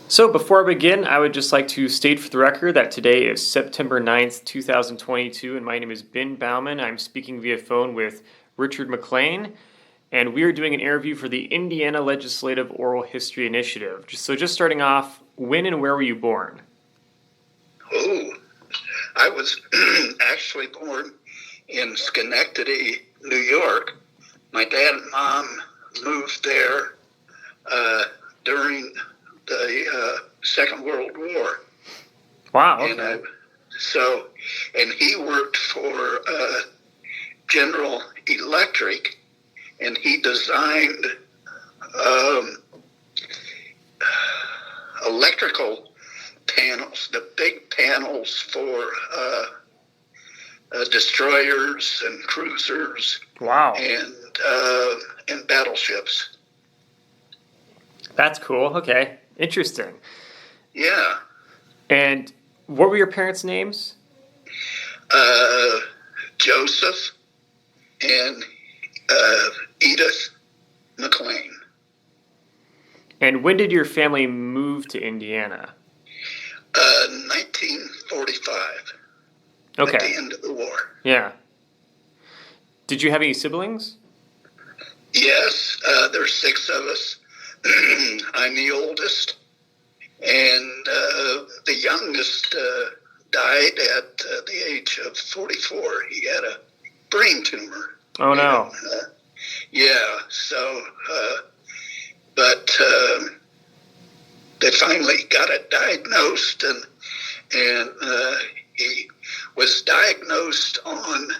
So before I begin, I would just like to state for the record that today is September 9th, 2022, and my name is Ben Bauman. I'm speaking via phone with Richard McClain, and we are doing an interview for the Indiana Legislative Oral History Initiative. So just starting off, when and where were you born? Oh, I was actually born in Schenectady, New York. My dad and mom moved there during the Second World War. Wow. Okay. And he worked for General Electric, and he designed electrical panels, the big panels for destroyers and cruisers. Wow. And battleships. That's cool. Okay. Interesting. Yeah. And what were your parents' names? Joseph and Edith McClain. And when did your family move to Indiana? 1945. Okay. At the end of the war. Yeah. Did you have any siblings? Yes, there's 6 of us. I'm the oldest, and the youngest died at the age of 44. He had a brain tumor. Oh, no. Yeah, so, but they finally got it diagnosed, and he was diagnosed on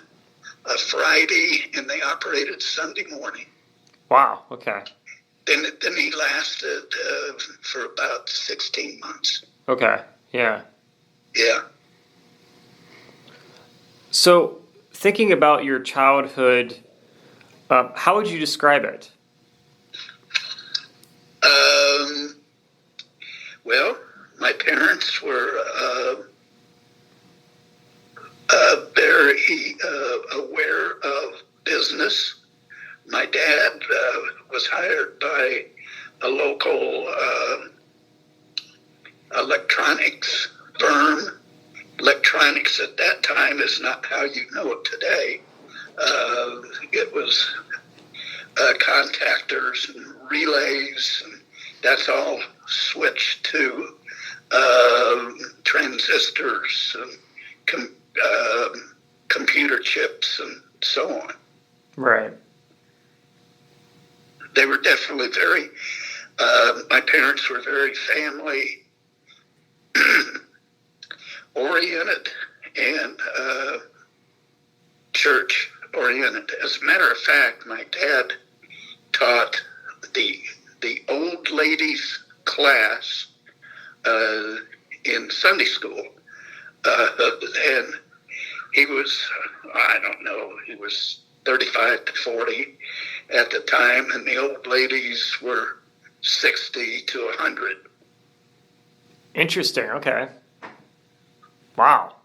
a Friday, and they operated Sunday morning. Wow, okay. Then he lasted for about 16 months. Okay, yeah. Yeah. So, thinking about your childhood, how would you describe it? Well, my parents were very aware of business. My dad was hired by a local electronics firm. Electronics at that time is not how you know it today. It was contactors and relays, and that's all switched to transistors and computer chips and so on. Right. They were definitely very, my parents were very family oriented and church oriented. As a matter of fact, my dad taught the old ladies class in Sunday school. And he was, I don't know, he was 35 to 40 at the time, and the old ladies were 60 to 100. Interesting, okay. Wow.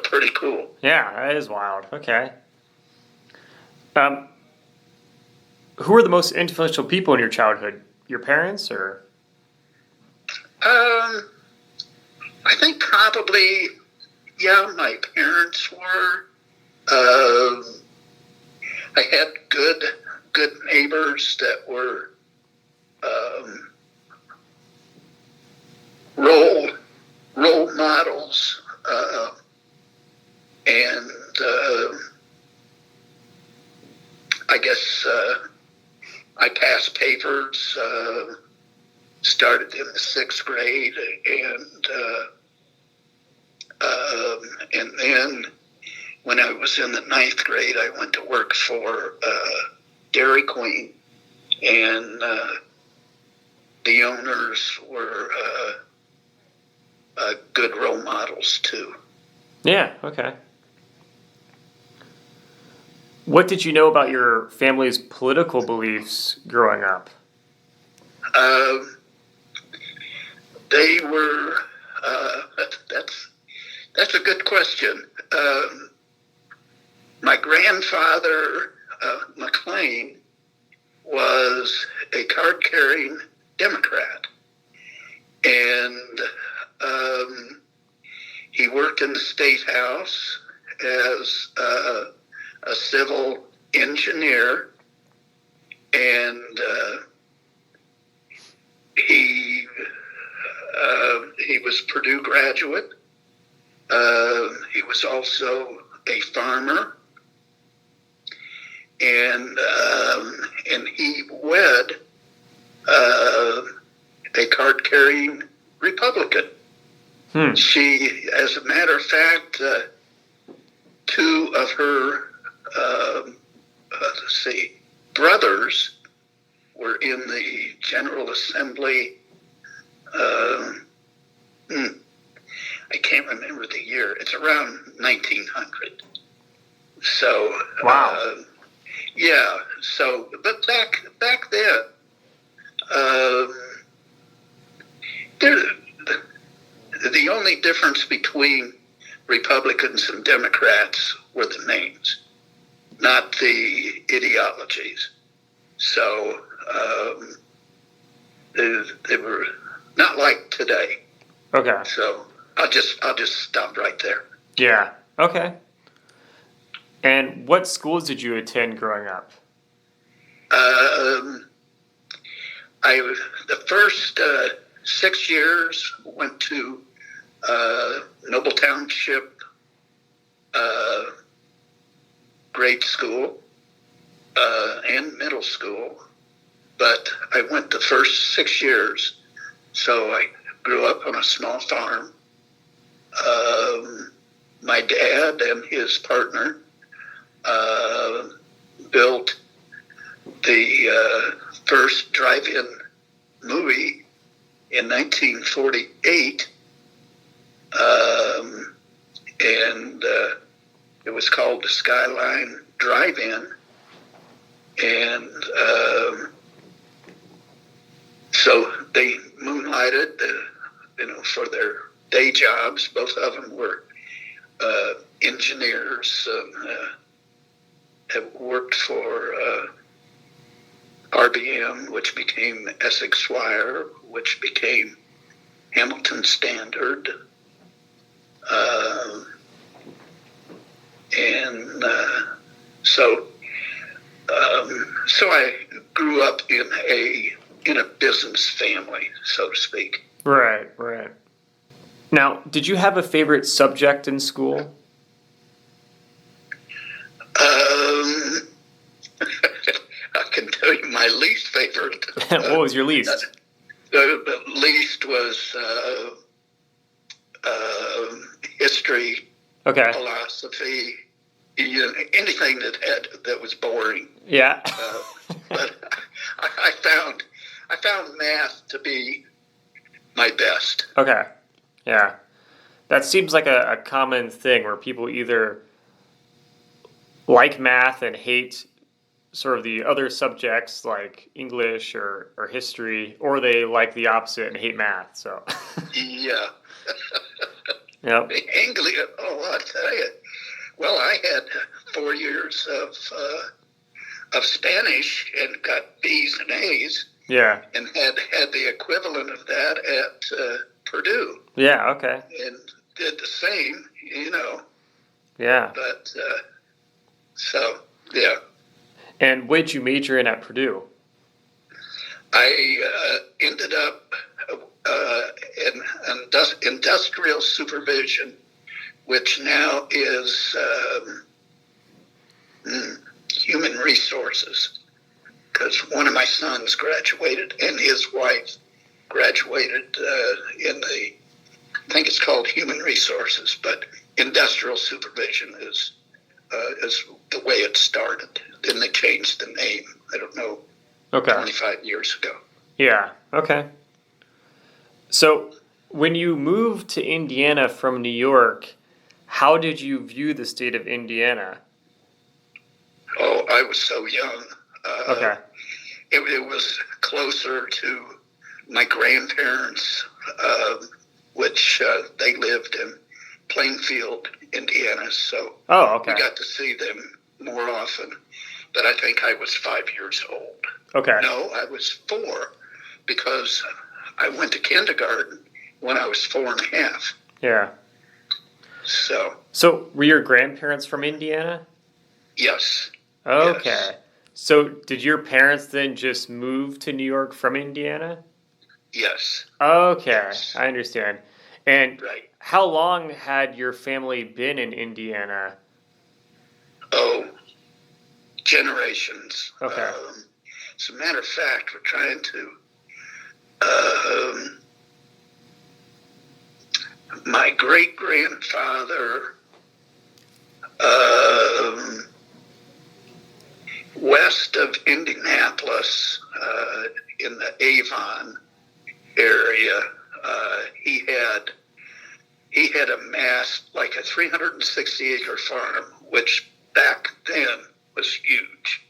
Pretty cool. Yeah, that is wild. Okay. Who were the most influential people in your childhood? Your parents, or? I think probably, yeah, my parents were. I had good neighbors that were role models, and I guess I passed papers, started in the 6th grade, and then when I was in the 9th grade, I went to work for Dairy Queen, and the owners were good role models too. Yeah, okay. What did you know about your family's political beliefs growing up? They were, that's a good question. My grandfather, McClain, was a card-carrying Democrat. and he worked in the State House as a civil engineer, and he was Purdue graduate. He was also a farmer, and he wed a card-carrying Republican. She, as a matter of fact, two of her brothers were in the General Assembly. I can't remember the year. It's around 1900. So, wow. Yeah. So, but back then, the only difference between Republicans and Democrats were the names, not the ideologies. So they were not like today. Okay. So I'll just stop right there. Yeah. Okay. And what schools did you attend growing up? The first 6 years went to Noble Township grade school and middle school, but I went the first 6 years. So I grew up on a small farm. My dad and his partner built the first drive-in movie in 1948, and it was called the Skyline Drive-In, and so they moonlighted, for their day jobs. Both of them were engineers, have worked for RBM, which became Essex Wire, which became Hamilton Standard, and so I grew up in a business family, so to speak. Right. Now, did you have a favorite subject in school? I can tell you my least favorite. What was your least? The least was history, okay, philosophy, anything that was boring. Yeah. But I found math to be my best. Okay. Yeah. That seems like a common thing where people either like math and hate sort of the other subjects like English or history, or they like the opposite and hate math. So Yeah. Yep. English, I'll tell you. Well, I had 4 years of Spanish and got B's and A's. Yeah. And had the equivalent of that at Purdue. Yeah, okay. And did the same, Yeah. But, so, yeah. And what did you major in at Purdue? I ended up in industrial supervision, which now is human resources, because one of my sons graduated and his wife graduated in I think it's called human resources, but industrial supervision is the way it started. Then they changed the name, I don't know, Okay. 25 years ago. Yeah, okay. So when you moved to Indiana from New York, how did you view the state of Indiana? Oh, I was so young. Okay. It was closer to my grandparents, which they lived in Plainfield, Indiana, so Oh, okay. we got to see them more often. But I think I was 5 years old. Okay. No, I was 4, because I went to kindergarten when I was 4.5. Yeah. So were your grandparents from Indiana? Yes. Okay. Yes. So did your parents then just move to New York from Indiana? Yes. Okay, Yes. I understand. And Right. how long had your family been in Indiana? Oh, generations. Okay. As a matter of fact, we're trying to. Um, my great grandfather, west of Indianapolis, in the Avon area, he had amassed like a 360-acre farm, which back then was huge,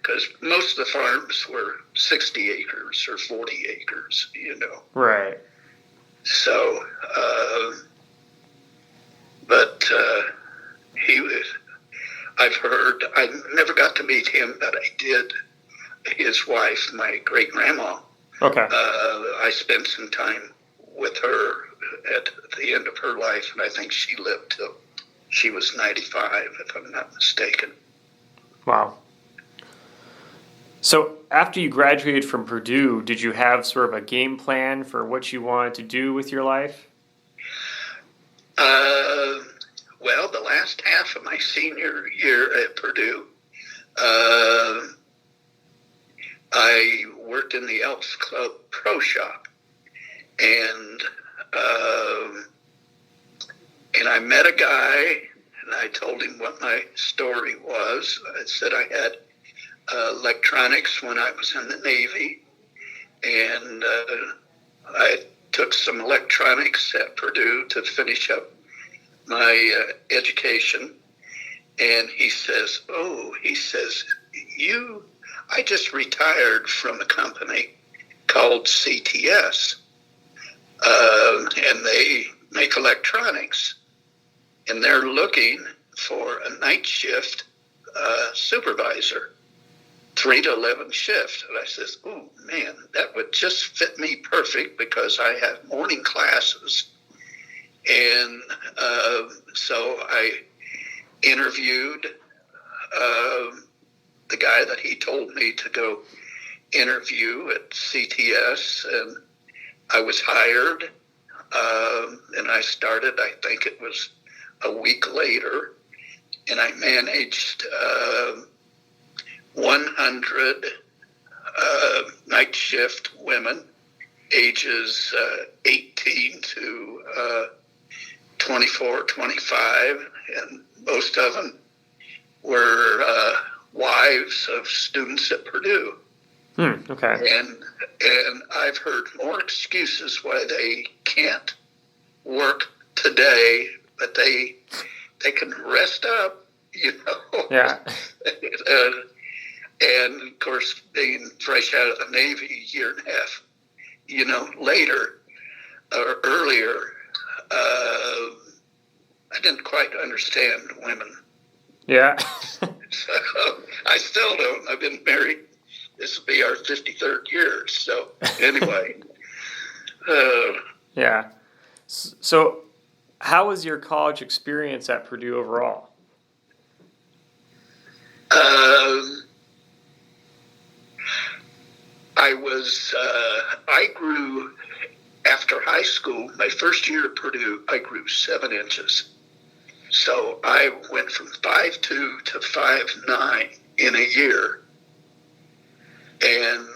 because most of the farms were 60 acres or 40 acres, Right. So, but he was. I've heard. I never got to meet him, but I did. His wife, my great grandma. Okay. I spent some time with her at the end of her life, and I think she lived till she was 95, if I'm not mistaken. Wow. So after you graduated from Purdue, did you have sort of a game plan for what you wanted to do with your life? Well, the last half of my senior year at Purdue, I worked in the Elks Club Pro Shop, and I met a guy, and I told him what my story was. I said I had electronics when I was in the Navy, and I took some electronics at Purdue to finish up my education. And he says, I just retired from a company called CTS, and they make electronics, and they're looking for a night shift supervisor, 3 to 11 shift. And I says, oh man, that would just fit me perfect because I have morning classes. And so I interviewed the guy that he told me to go interview at CTS, and I was hired, and I started, I think it was a week later, and I managed 100 night shift women, ages 18 to 24, 25, and most of them were wives of students at Purdue. Okay. And I've heard more excuses why they can't work today, but they can rest up, Yeah. And of course, being fresh out of the Navy a year and a half, later or earlier, I didn't quite understand women. Yeah. So I still don't. I've been married. This will be our 53rd year. So anyway. Yeah. So how was your college experience at Purdue overall? I grew, after high school, my first year at Purdue, I grew 7 inches. So I went from 5'2" to 5'9" in a year. And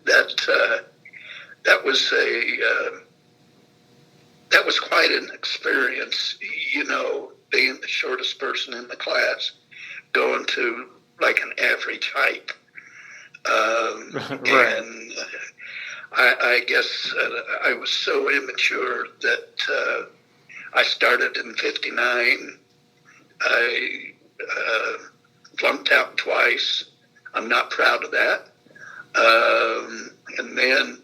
that was quite an experience, being the shortest person in the class, going to like an average height. Right. And I guess I was so immature that I started in 59. I flunked out twice. I'm not proud of that. And then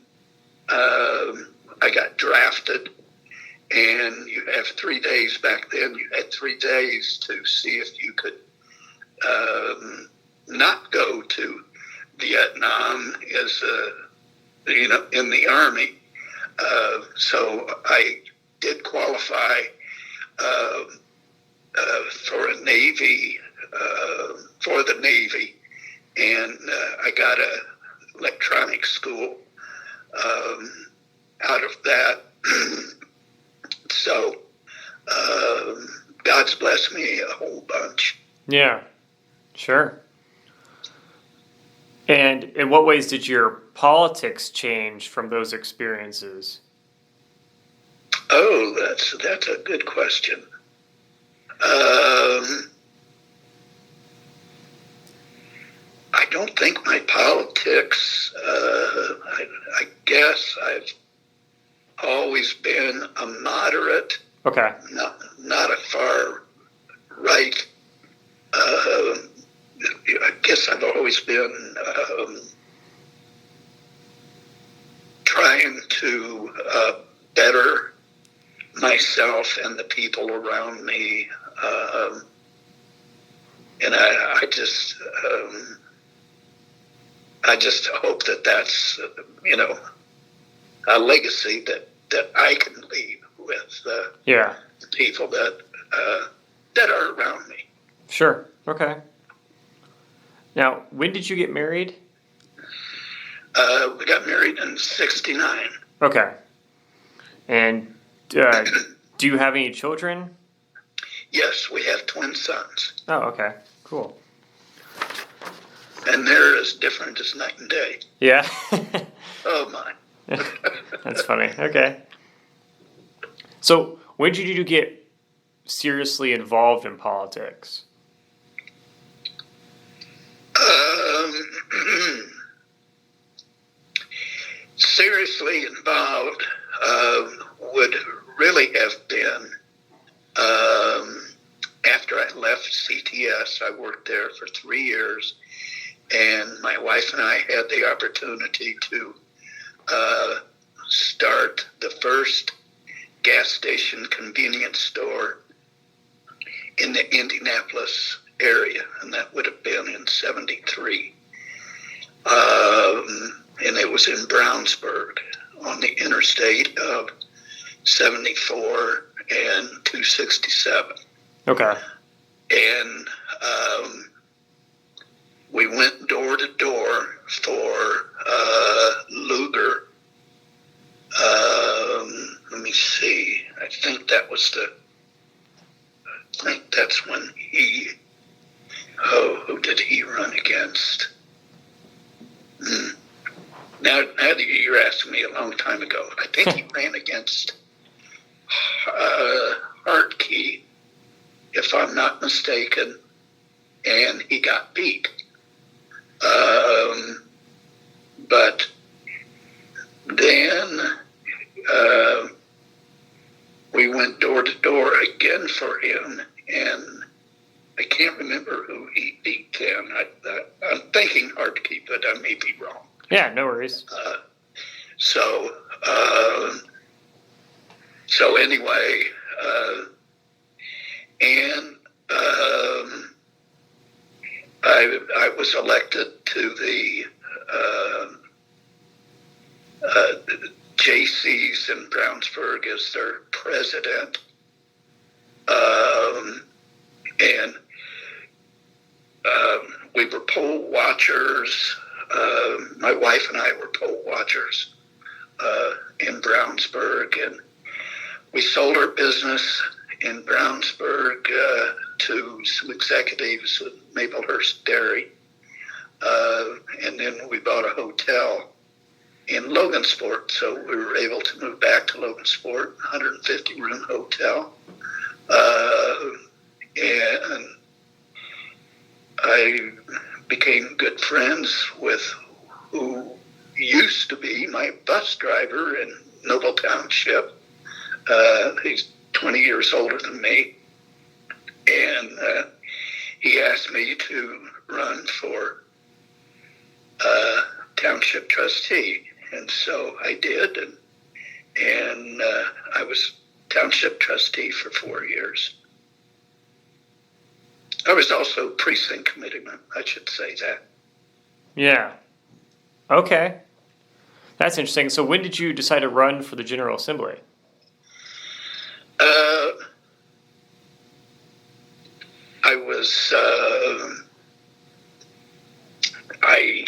I got drafted, and you have 3 days back then. You had 3 days to see if you could not go to Vietnam as in the Army. So I did qualify for a Navy, for the Navy, and I got a electronics school out of that. So God's blessed me a whole bunch. Yeah, sure. And in what ways did your politics change from those experiences? Oh, that's a good question. I don't think my politics, I guess I've always been a moderate, Okay. not a far right. I guess I've always been trying to better myself and the people around me. And I just hope that that's, a legacy that I can leave with the people that are around me. Sure. Okay. Now, when did you get married? We got married in '69. Okay. And do you have any children? Yes, we have twin sons. Oh, okay. Cool. And they're as different as night and day. Yeah. Oh, my. That's funny. Okay. So, when did you get seriously involved in politics? Seriously involved would really have been after I left CTS. I worked there for 3 years, and my wife and I had the opportunity to start the first gas station convenience store in the Indianapolis area, and that would have been in '73. And it was in Brownsburg on the interstate of 74 and 267. Okay. And we went door to door for Lugar. Let me see. I think that's when who did he run against? Now that you're asking me a long time ago, I think he ran against Hartke, if I'm not mistaken, and he got beat. But then we went door to door again for him, and I can't remember who he beat then. I'm thinking Hartke, but I may be wrong. Yeah, no worries. So anyway, and I was elected to the JCs in Brownsburg as their president, and we were poll watchers. My wife and I were poll watchers in Brownsburg, and we sold our business in Brownsburg to some executives with Maplehurst Dairy, and then we bought a hotel in Logansport, so we were able to move back to Logansport, 150-room hotel, and I became good friends with who used to be my bus driver in Noble Township. He's 20 years older than me, and he asked me to run for township trustee, and so I did, and I was township trustee for 4 years. I was also precinct committeeman, I should say that. Yeah. Okay. That's interesting. So when did you decide to run for the General Assembly? I was, I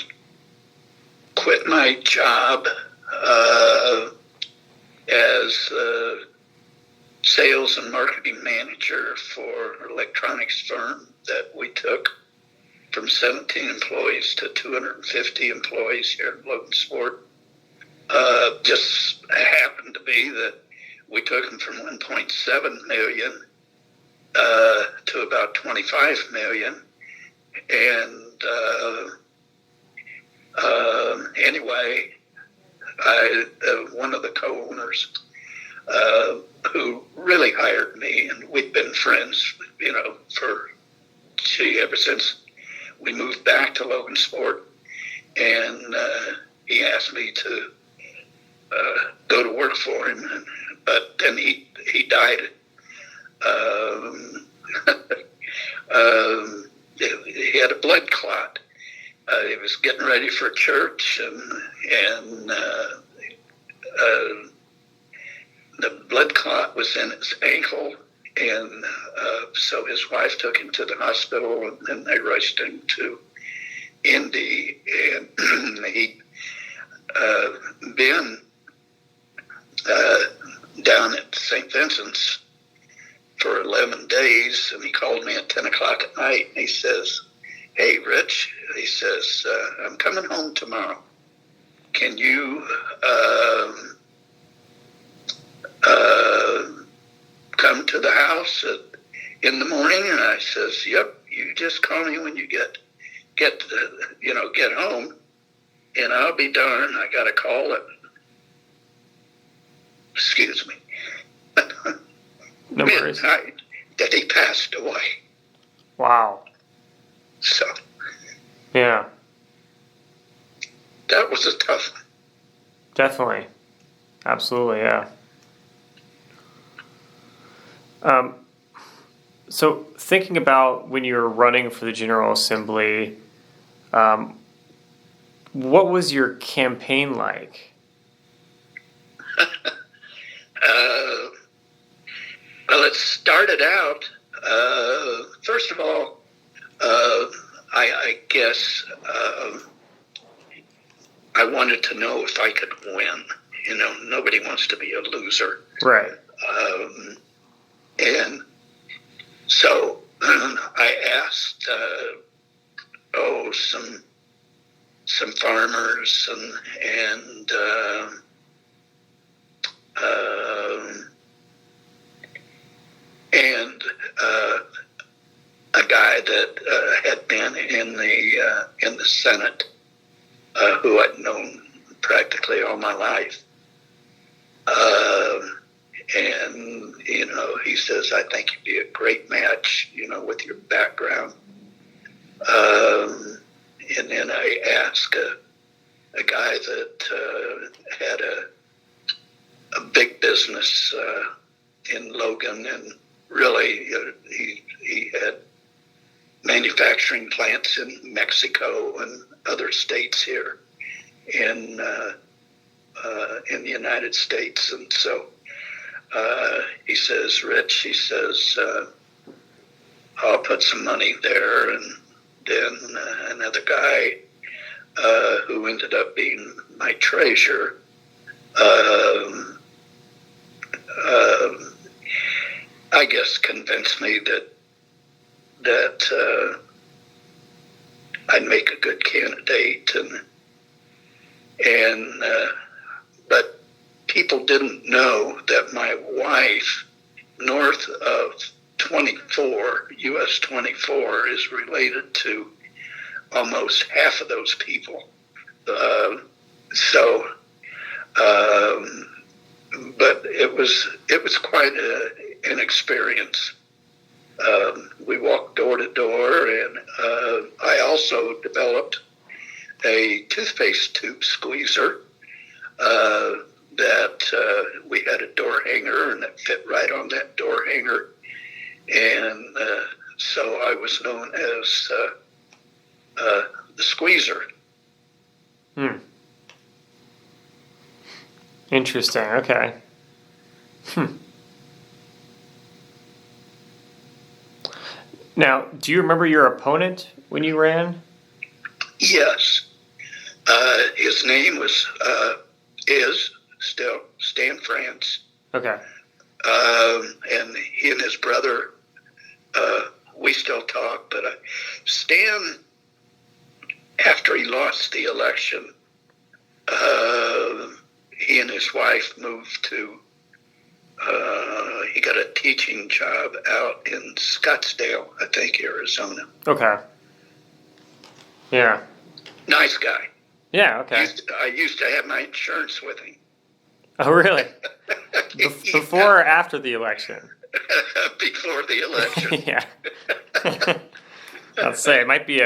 quit my job as sales and marketing manager for an electronics firm that we took from 17 employees to 250 employees here in Logansport. Just happened to be that we took them from 1.7 million to about 25 million. And anyway, one of the co-owners who really hired me, and we'd been friends, ever since we moved back to Logansport, and he asked me to go to work for him, but then he died. He had a blood clot. He was getting ready for church, and the blood clot was in his ankle, and so his wife took him to the hospital, and then they rushed him to Indy, and he'd been down at St. Vincent's for 11 days, and he called me at 10 o'clock at night, and he says, "Hey, Rich," he says, "I'm coming home tomorrow. Can you come to the house in the morning?" And I says, "Yep, you just call me when you get home, and I'll be darned, I got a call excuse me, No worries. midnight that he passed away." Wow. So Yeah, that was a tough one. definitely. Absolutely, yeah. So thinking about when you were running for the General Assembly, what was your campaign like? Well, it started out, first of all, I guess I wanted to know if I could win. Nobody wants to be a loser. Right. And so I asked, some farmers and a guy that had been in the Senate, who I'd known practically all my life. And he says, "I think you'd be a great match, with your background." And then I asked a guy that had a big business in Logan, and really he had manufacturing plants in Mexico and other states here in the United States. And so he says, "Rich," he says, "I'll put some money there." And then another guy who ended up being my treasurer, I guess convinced me that I'd make a good candidate, but people didn't know that my wife, north of 24, US 24, is related to almost half of those people. But it was quite an experience. We walked door to door, and I also developed a toothpaste tube squeezer that we had a door hanger, and it fit right on that door hanger. And so I was known as the squeezer. Interesting. Okay. Now, do you remember your opponent when you ran? Yes. His name is still Stan France. Okay. And he and his brother, we still talk, but Stan, after he lost the election, he and his wife moved to, he got a teaching job out in Scottsdale, I think, Arizona. Okay. Yeah. Nice guy. Yeah, okay. I used to have my insurance with him. Oh, really? Before or after the election? Before the election. Yeah. I'll say it might be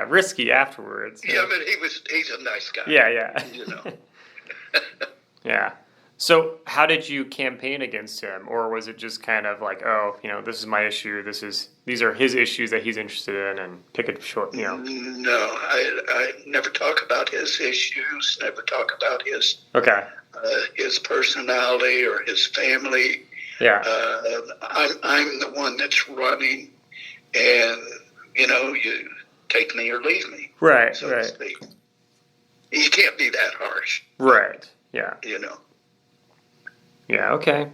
risky afterwards. Yeah, but he's a nice guy. Yeah. You know. Yeah. So how did you campaign against him? Or was it just kind of like, oh, this is my issue, these are his issues that he's interested in, and pick it short, No, I never talk about his issues, never talk about his personality or his family. Yeah. I'm the one that's running, and you take me or leave me. Right. So to speak. You can't be that harsh. Right. Yeah. Yeah. Okay.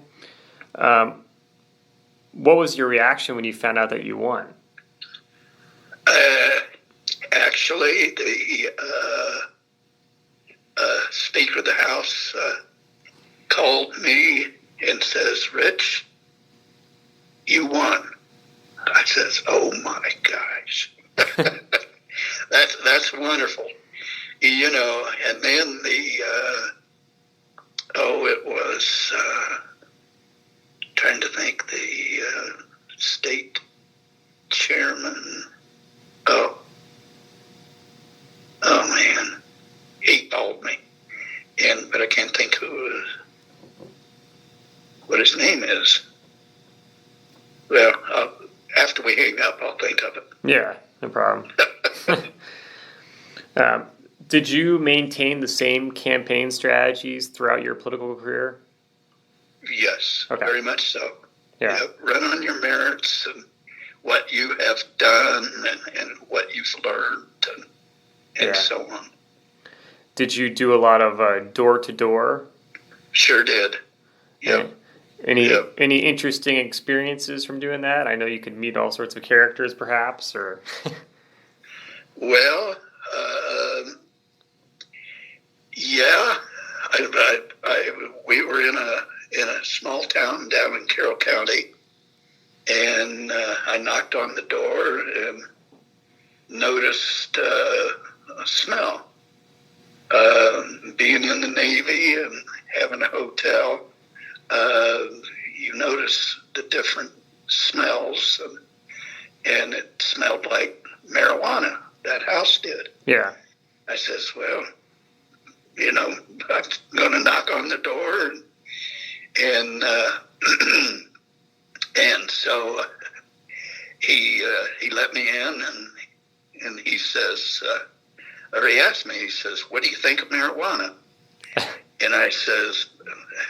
What was your reaction when you found out that you won? Actually, the Speaker of the House called me and says, "Rich, you won." I says, "Oh my gosh, that's wonderful." And then it was trying to think, the state chairman. Oh man, he called me, but I can't think what his name is. Well, after we hang up, I'll think of it. Yeah, no problem. Did you maintain the same campaign strategies throughout your political career? Yes, okay. Very much so. Yeah. Run on your merits and what you have done and what you've learned and so on. Did you do a lot of door-to-door? Sure did. Yep. Any interesting experiences from doing that? I know you could meet all sorts of characters, perhaps, or. Well, yeah. We were in a small town down in Carroll County, and I knocked on the door and noticed a smell. Being in the Navy and having a hotel, you notice the different smells, and it smelled like marijuana. That house did. Yeah. I says, well, I'm going to knock on the door, and so he let me in, and he says, or he asked me, he says, "What do you think of marijuana?" And I says,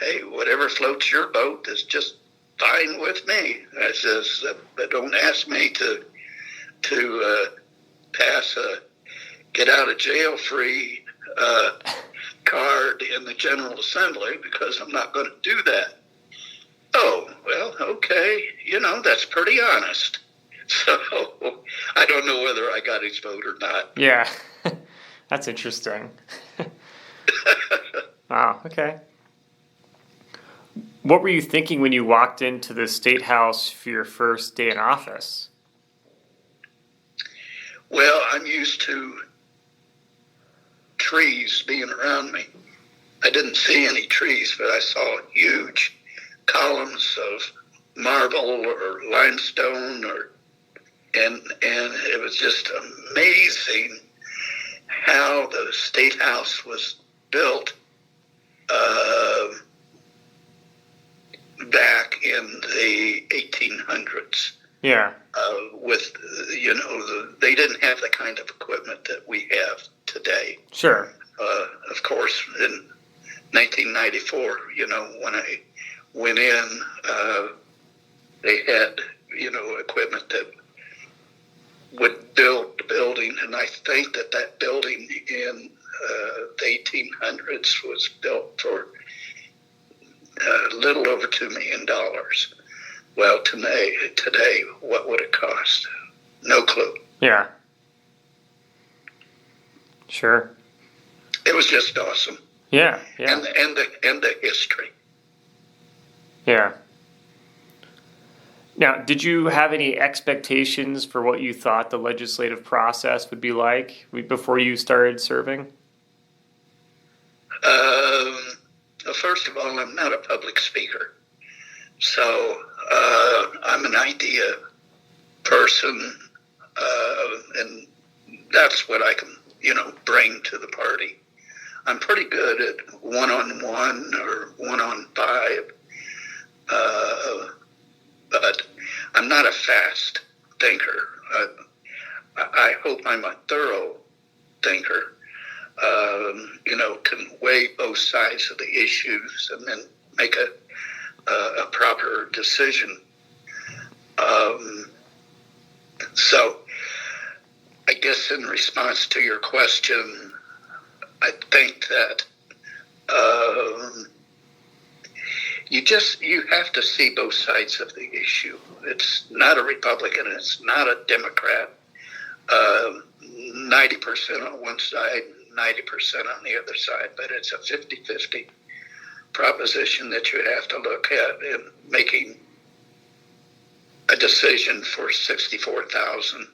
"Hey, whatever floats your boat is just fine with me." I says, "But don't ask me to pass a get out of jail free card in the General Assembly, because I'm not going to do that." Oh, well, okay. That's pretty honest. So I don't know whether I got his vote or not. Yeah. That's interesting. Wow, okay. What were you thinking when you walked into the State House for your first day in office? Well, I'm used to trees being around me. I didn't see any trees, but I saw huge columns of marble or limestone, and it was just amazing how the State House was built back in the 1800s. Yeah. With, they didn't have the kind of equipment that we have today. Sure. Of course, in 1994, when I went in, they had, equipment that would build the building, and I think that building in the 1800s was built for a little over $2 million. Well, today, what would it cost? No clue. Yeah. Sure. It was just awesome. Yeah. And the history. Yeah. Now, did you have any expectations for what you thought the legislative process would be like before you started serving? First of all, I'm not a public speaker. So I'm an idea person, and that's what I can, bring to the party. I'm pretty good at one-on-one or one-on-five, but I'm not a fast thinker. I hope I'm a thorough thinker, can weigh both sides of the issues and then make a proper decision. So I guess in response to your question, I think that you have to see both sides of the issue. It's not a Republican, it's not a Democrat. 90% on one side, 90% on the other side, but it's a 50-50 proposition that you have to look at in making a decision for 64,000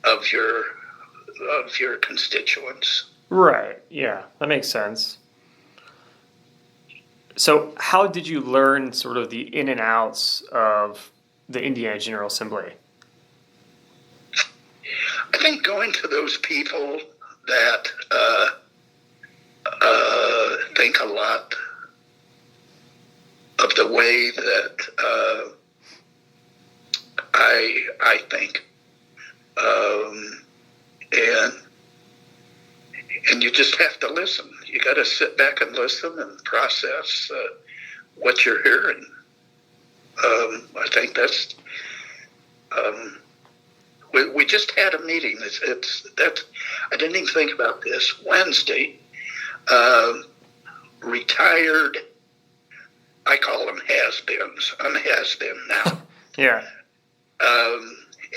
of your constituents. Right. Yeah, that makes sense. So how did you learn sort of the in and outs of the Indiana General Assembly? I think going to those people that think a lot of the way that I think, and you just have to listen. You got to sit back and listen and process what you're hearing. I think that's. We just had a meeting. I didn't even think about this. Wednesday, retired. I call them has-beens. I'm a has-been now. Yeah.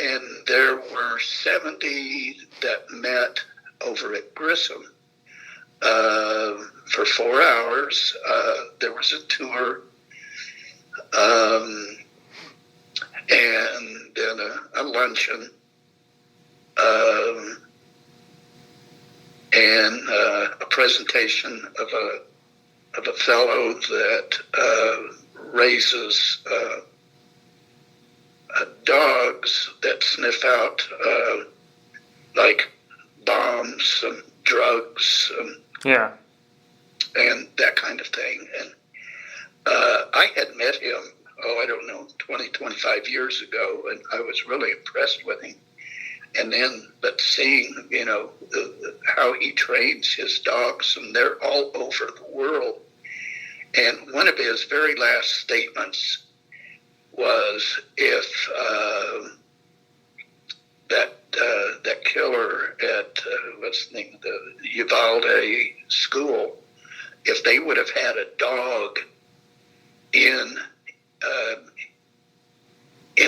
And there were 70 that met over at Grissom for 4 hours. There was a tour, and then a luncheon, and a presentation of a fellow that raises dogs that sniff out like bombs and drugs and that kind of thing. And I had met him, I don't know, 20, 25 years ago, and I was really impressed with him. And then, but seeing, how he trains his dogs, and they're all over the world. And one of his very last statements was, if that killer at what's the name, the Uvalde school, if they would have had a dog in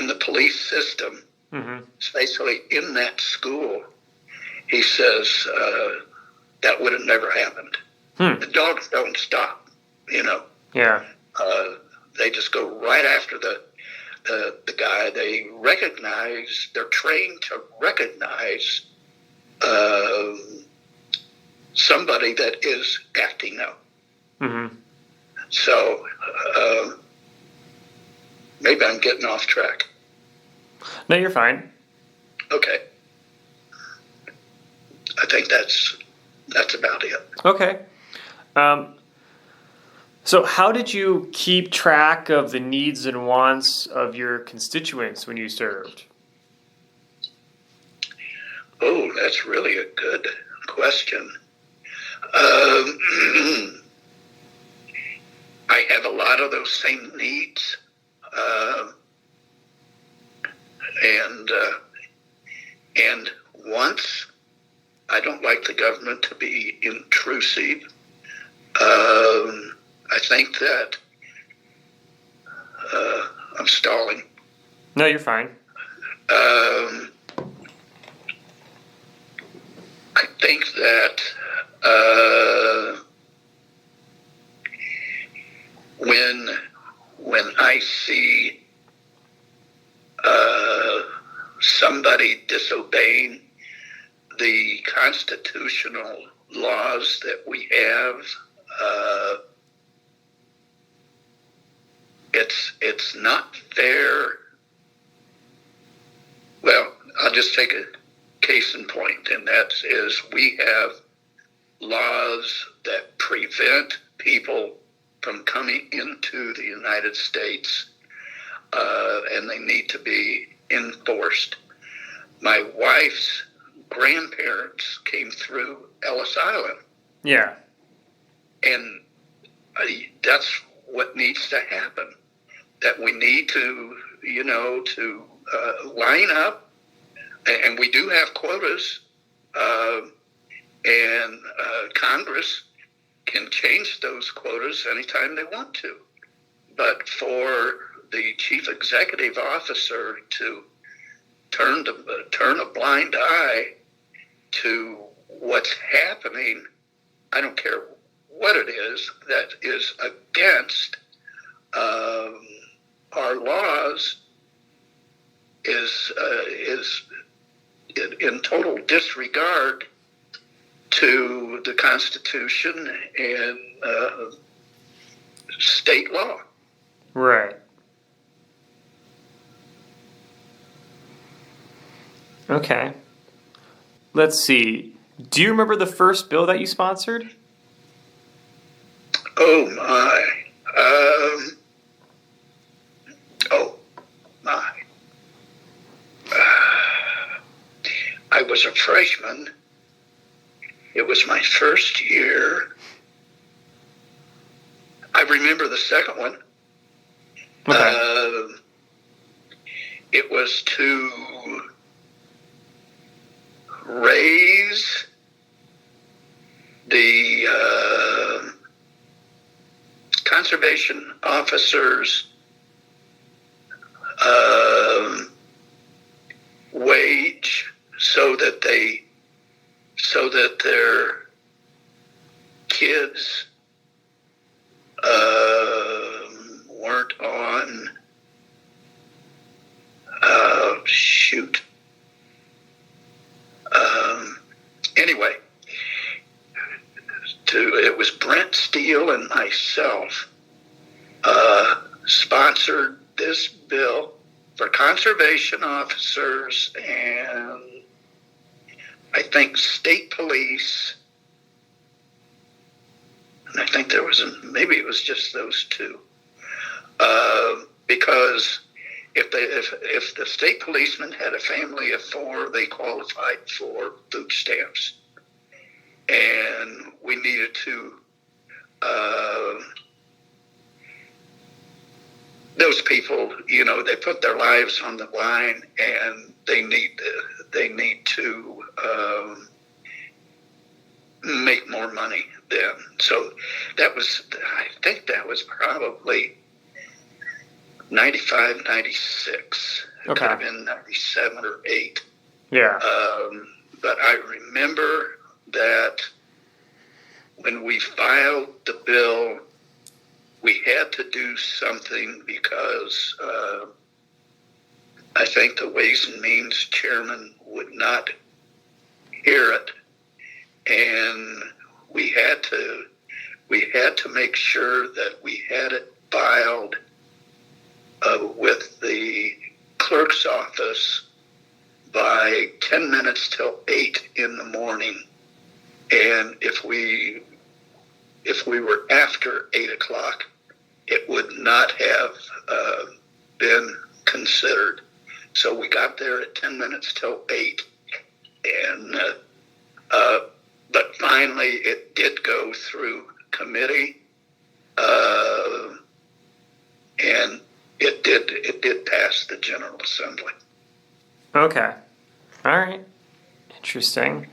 the police system, especially in that school, he says that would have never happened. The dogs don't stop, Yeah. They just go right after the guy. They recognize, they're trained to recognize somebody that is acting up. So maybe I'm getting off track. No, you're fine. Okay. I think that's about it. Okay. So how did you keep track of the needs and wants of your constituents when you served? Oh, that's really a good question. I have a lot of those same needs, and once I don't like the government to be intrusive. I think that I'm stalling. No, you're fine. I think that when I see somebody disobeying the constitutional laws that we have, it's not fair. Well, I'll just take a case in point, and that is we have laws that prevent people from coming into the United States, and they need to be enforced. My wife's grandparents came through Ellis Island. Yeah. And that's what needs to happen. That we need to, to line up, and we do have quotas, and Congress can change those quotas anytime they want to. But for the chief executive officer to turn a blind eye to what's happening, I don't care what it is that is against our laws, is in total disregard to the Constitution and state law. Right. Okay. Let's see. Do you remember the first bill that you sponsored? Oh my. Oh my. I was a freshman. It was my first year. I remember the second one. Okay. It was to raise the conservation officers' wage so that their kids weren't on shoot. Anyway, it was Brent Steele and myself sponsored this bill for conservation officers and I think state police, and I think maybe it was just those two, because if the state policeman had a family of 4, they qualified for food stamps, and we needed to. Those people, they put their lives on the line, and they need to make more money then. So I think that was probably 95, 96. It Okay. could have been 97 or 8. Yeah. But I remember that when we filed the bill, we had to do something because I think the Ways and Means chairman would not hear it, and we had to make sure that we had it filed with the clerk's office by 10 minutes till 8 in the morning, and if we were after 8 o'clock, it would not have been considered. So we got there at 10 minutes till 8, and but finally it did go through committee. it did pass the General Assembly. Okay. All right. Interesting.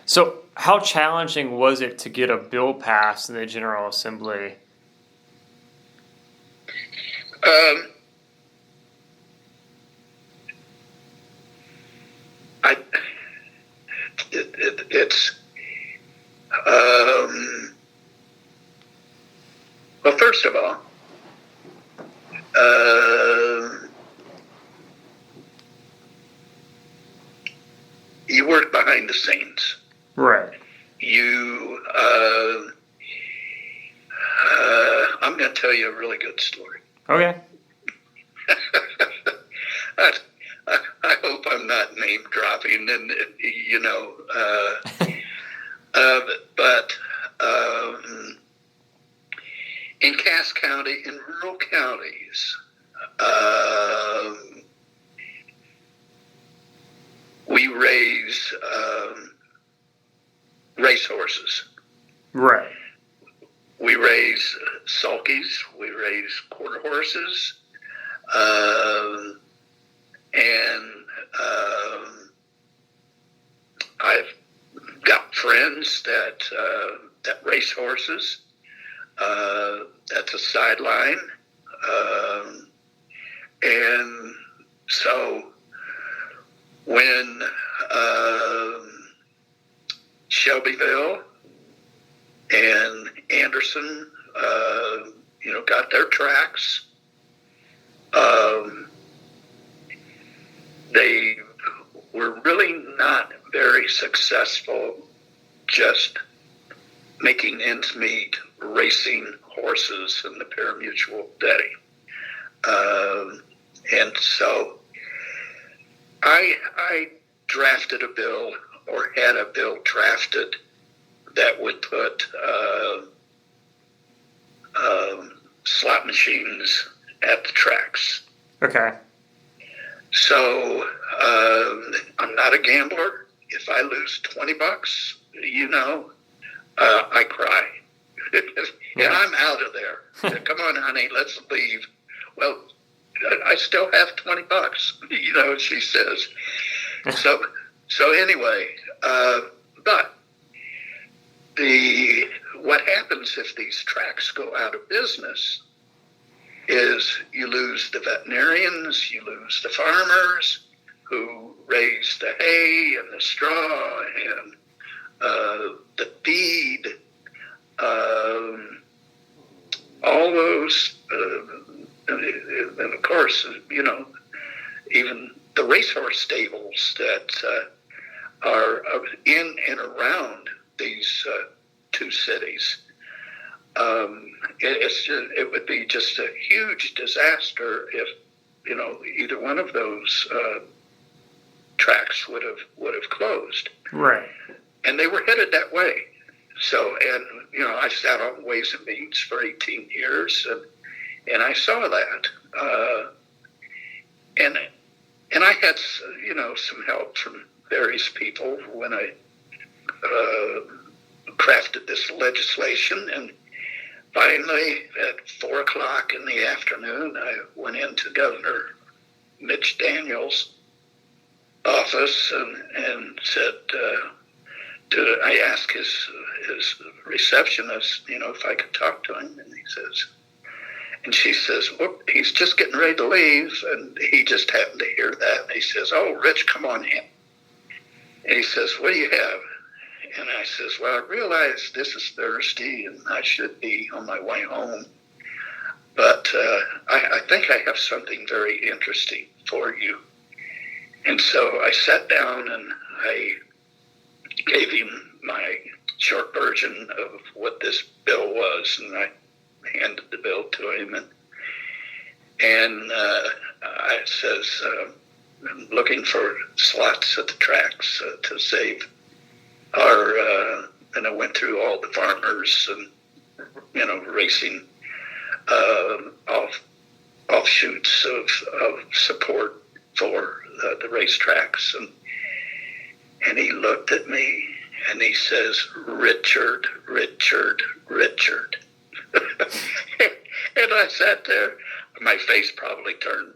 So, how challenging was it to get a bill passed in the General Assembly? I it's well, first of all, you work behind the scenes. Right. I'm going to tell you a really good story. Okay. I hope I'm not name dropping, and but in Cass County, in rural counties, we raise racehorses. Right. We raise sulkies. We raise quarter horses, and I've got friends that race horses. That's a sideline, and so when Shelbyville and Anderson, got their tracks, they were really not very successful just making ends meet racing horses in the pari-mutuel day. And so I drafted a bill, or had a bill drafted, that would put slot machines at the tracks. Okay. So I'm not a gambler. If I lose $20, I cry. And I'm out of there. Come on, honey, let's leave. Well, I still have $20, she says. So anyway, but what happens if these tracks go out of business is you lose the veterinarians, you lose the farmers who raise the hay and the straw and the feed, all those, and of course, even the racehorse stables that are in and around these two cities. It would be just a huge disaster if either one of those tracks would have closed. Right. And they were headed that way. So, and I sat on Ways and Means for 18 years, and I saw that. And I had some help from various people when I crafted this legislation. And finally, at 4:00 in the afternoon, I went into Governor Mitch Daniels' office and said, I asked his receptionist, if I could talk to him, and she says, well, he's just getting ready to leave, and he just happened to hear that, and he says, oh, Rich, come on in. And he says, what do you have? And I says, well, I realize this is Thursday, and I should be on my way home, but I think I have something very interesting for you. And so I sat down and I gave him my short version of what this bill was, and I handed the bill to him, and I says, I'm looking for slots at the tracks to save our, and I went through all the farmers and, racing offshoots of support for the racetracks, and he looked at me and he says, Richard. And I sat there. my face probably turned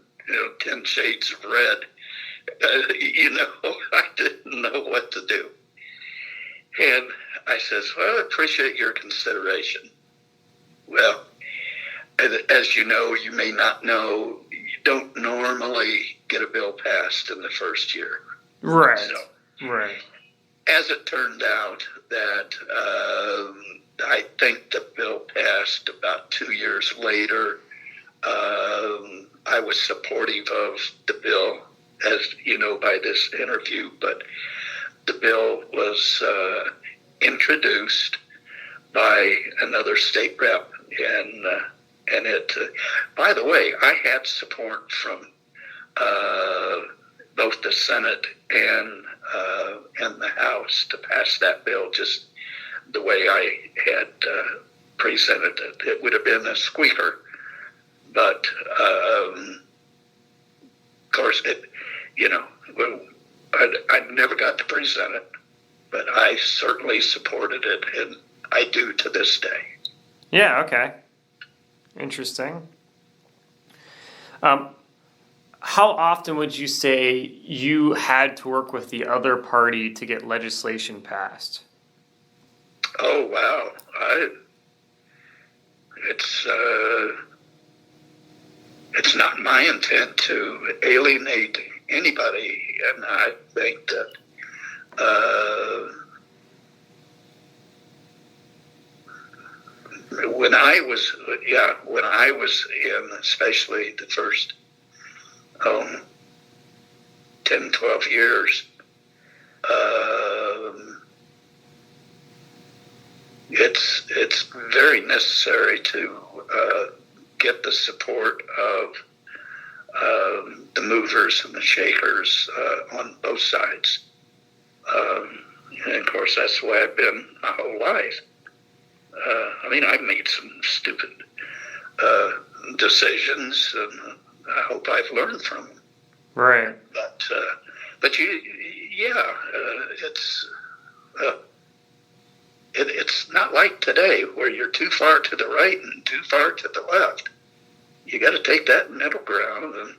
10 shades of red. I didn't know what to do. And I says, well, I appreciate your consideration. Well, as you know, you may not know, you don't normally get a bill passed in the first year. Right. So, right. As it turned out, that I think the bill passed about 2 years later. I was supportive of the bill, as you know, by this interview, but the bill was introduced by another state rep, and it. By the way, I had support from both the Senate and the House to pass that bill, just the way I had presented it. It would have been a squeaker, but of course, I never got to present it, but I certainly supported it, and I do to this day. Yeah, okay. Interesting. How often would you say you had to work with the other party to get legislation passed? Oh, wow. It's not my intent to alienate anybody, and I think that when I was in, especially the first 10, 12 years, it's very necessary to get the support of the movers and the shakers on both sides. And of course, that's the way I've been my whole life. I've made some stupid decisions, and I hope I've learned from them. Right. But it's not like today where you're too far to the right and too far to the left. You got to take that middle ground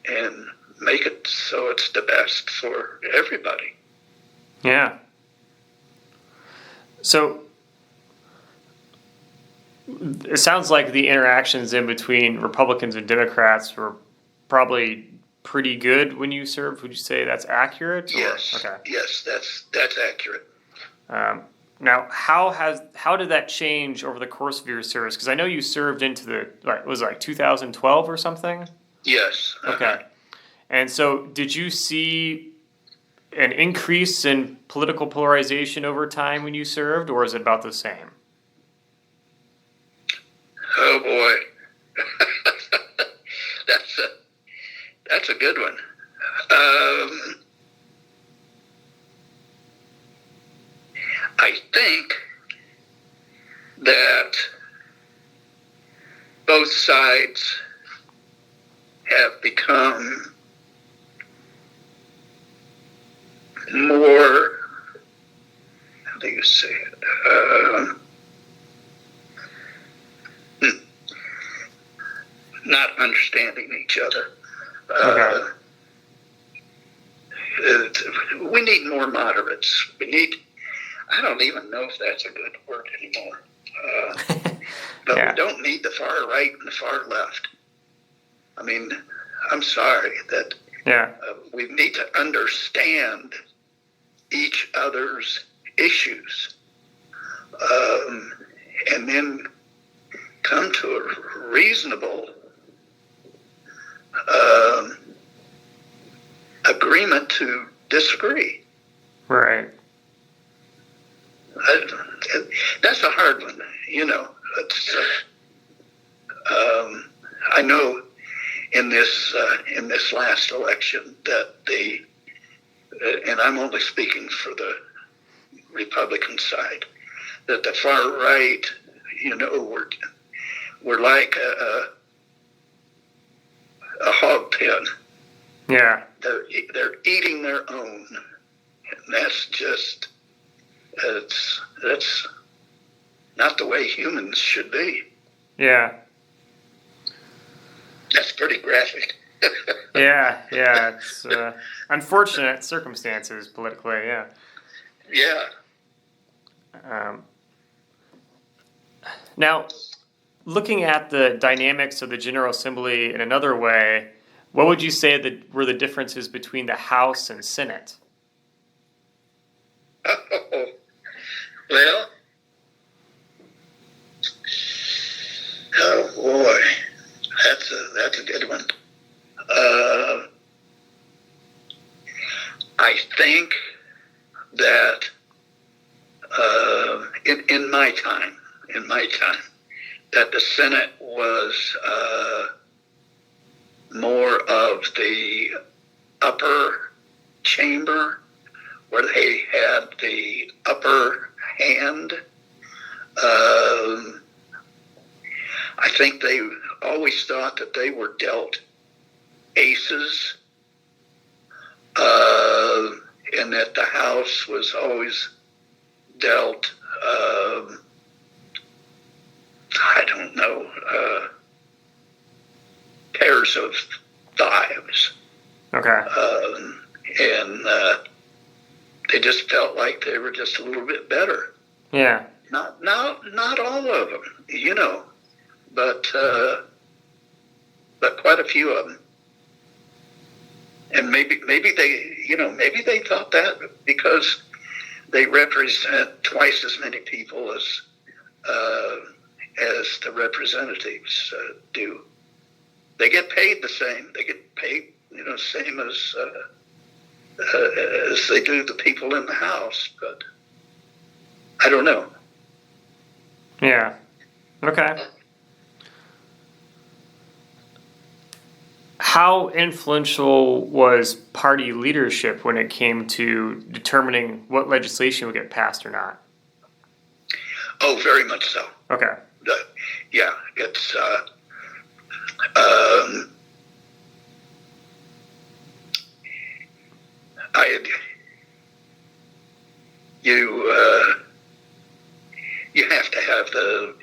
and make it so it's the best for everybody. Yeah. So it sounds like the interactions in between Republicans and Democrats were probably pretty good when you served. Would you say that's accurate? Yes. Okay. Yes, that's accurate. Now, how did that change over the course of your service? Because I know you served into was it like 2012 or something? Yes. Okay. And so did you see an increase in political polarization over time when you served, or is it about the same? Oh boy, that's a good one. I think that both sides have become more, how do you say it, not understanding each other. Okay. We need more moderates. I don't even know if that's a good word anymore. But Yeah. We don't need the far right and the far left. I'm sorry that we need to understand each other's issues, and then come to a reasonable agreement to disagree. Right. That's a hard one, I know in this last election that and I'm only speaking for the Republican side, that the far right, we're like a hog pen. Yeah. They're eating their own, and that's just that's not the way humans should be. Yeah. That's pretty graphic. Yeah, it's unfortunate circumstances politically, yeah. Yeah. Now, looking at the dynamics of the General Assembly in another way, what would you say that were the differences between the House and Senate? Well, oh boy, that's a good one. I think that in my time, that the Senate was more of the upper chamber, where they had the upper hand. I think they always thought that they were dealt aces, and that the House was always dealt, I don't know, pairs of fives. Okay. And they just felt like they were just a little bit better. Yeah. Not all of them, but quite a few of them. And maybe they thought that because they represent twice as many people as the representatives do. They get paid the same. They get paid, same as they do the people in the House. But I don't know. Yeah. Okay. How influential was party leadership when it came to determining what legislation would get passed or not? Oh, very much so. Okay. Yeah, it's you have to have the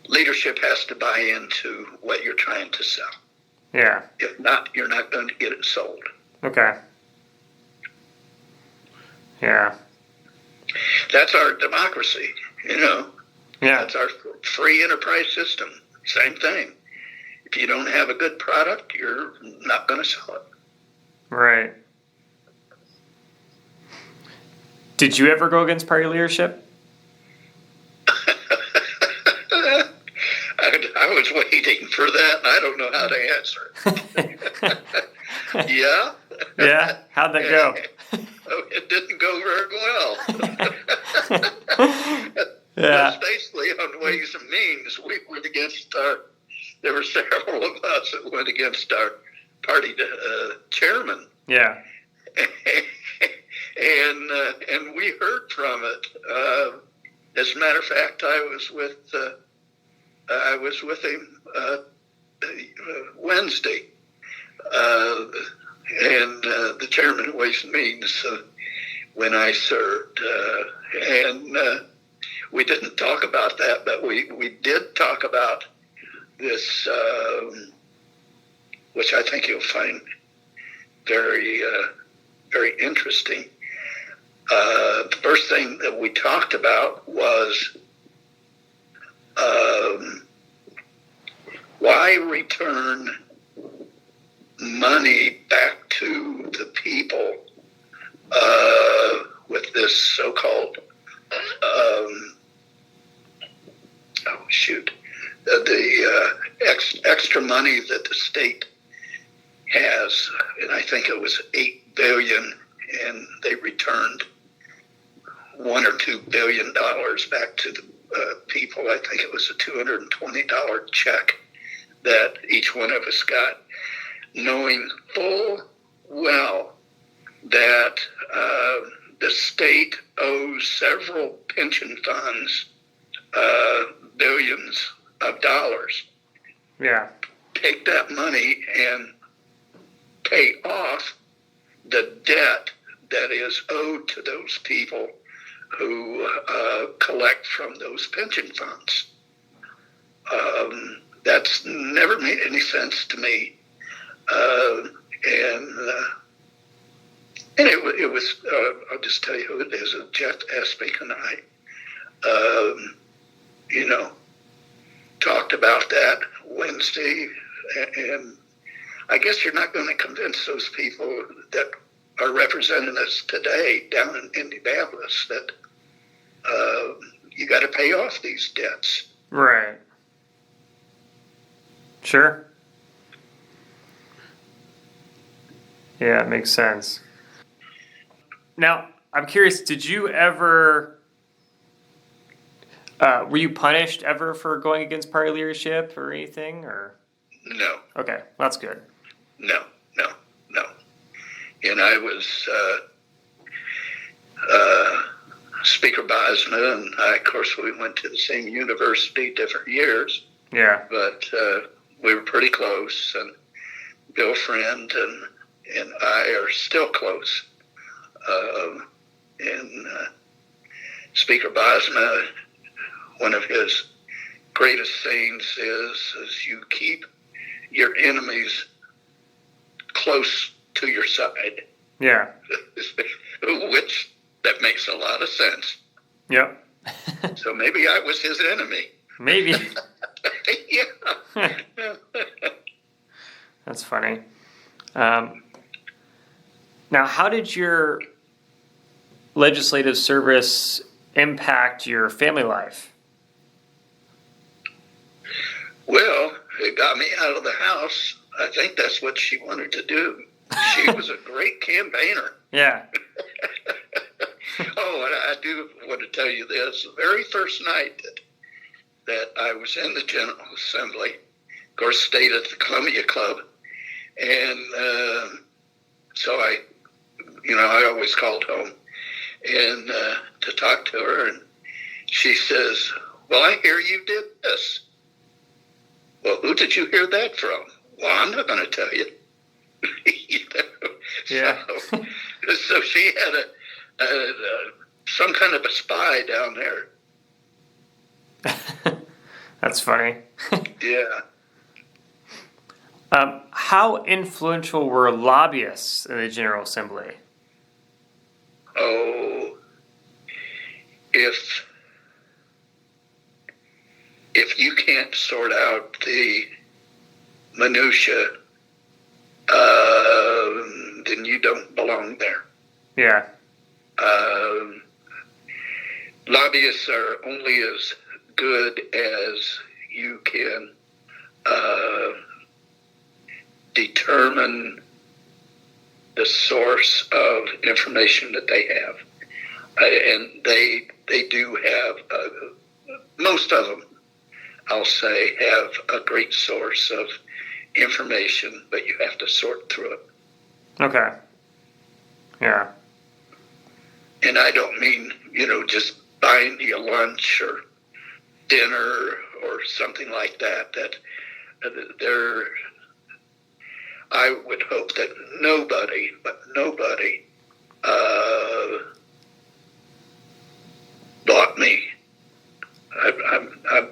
leadership has to buy into what you're trying to sell. Yeah. If not, you're not going to get it sold. Okay. Yeah. That's our democracy, Yeah. That's our free enterprise system. Same thing. If you don't have a good product, you're not going to sell it. Right. Did you ever go against party leadership? I was waiting for that. I don't know how to answer. Yeah? Yeah? How'd that go? It didn't go very well. Yeah. That's basically on Ways and Means. We went against there were several of us that went against our party chairman. Yeah. And we heard from it. As a matter of fact, I was with him Wednesday, and the chairman of Ways and Means when I served, and we didn't talk about that, but we did talk about this, which I think you'll find very very interesting. The first thing that we talked about was why return money back to the people with this so-called the extra money that the state has, and I think it was $8 billion, and they returned $1 or $2 billion back to the people. I think it was a $220 check that each one of us got, knowing full well that the state owes several pension funds billions of dollars. Yeah. Take that money and pay off the debt that is owed to those people who collect from those pension funds. That's never made any sense to me. And it was, I'll just tell you who it is, Jeff Espik and I, talked about that Wednesday. And I guess you're not going to convince those people that are representing us today down in Indianapolis that you got to pay off these debts. Right. Sure. Yeah, it makes sense. Now, I'm curious, did you ever, were you punished ever for going against party leadership or anything, or? No. Okay, that's good. No. And I was Speaker Bosma, and I, of course, we went to the same university, different years. Yeah. But we were pretty close, and Bill Friend and I are still close. And Speaker Bosma, one of his greatest sayings is you keep your enemies close to your side. Yeah. Which, that makes a lot of sense. Yep. So maybe I was his enemy. Maybe. Yeah. That's funny. Now, how did your legislative service impact your family life? Well, it got me out of the house. I think that's what she wanted to do. She was a great campaigner. Yeah. Oh, and I do want to tell you this. The very first night that I was in the General Assembly, of course, stayed at the Columbia Club, and so I always called home and to talk to her, and she says, "Well, I hear you did this." Well, who did you hear that from? Well, I'm not going to tell you. Yeah. So she had some kind of a spy down there. That's funny. Yeah. How influential were lobbyists in the General Assembly? Oh, if you can't sort out the minutia, then you don't belong there. Yeah. Lobbyists are only as good as you can determine the source of information that they have. And they do have, most of them, I'll say, have a great source of information, but you have to sort through it. Okay. Yeah. And I don't mean, just buying you lunch or dinner or something like that. That I would hope that nobody bought me. I'm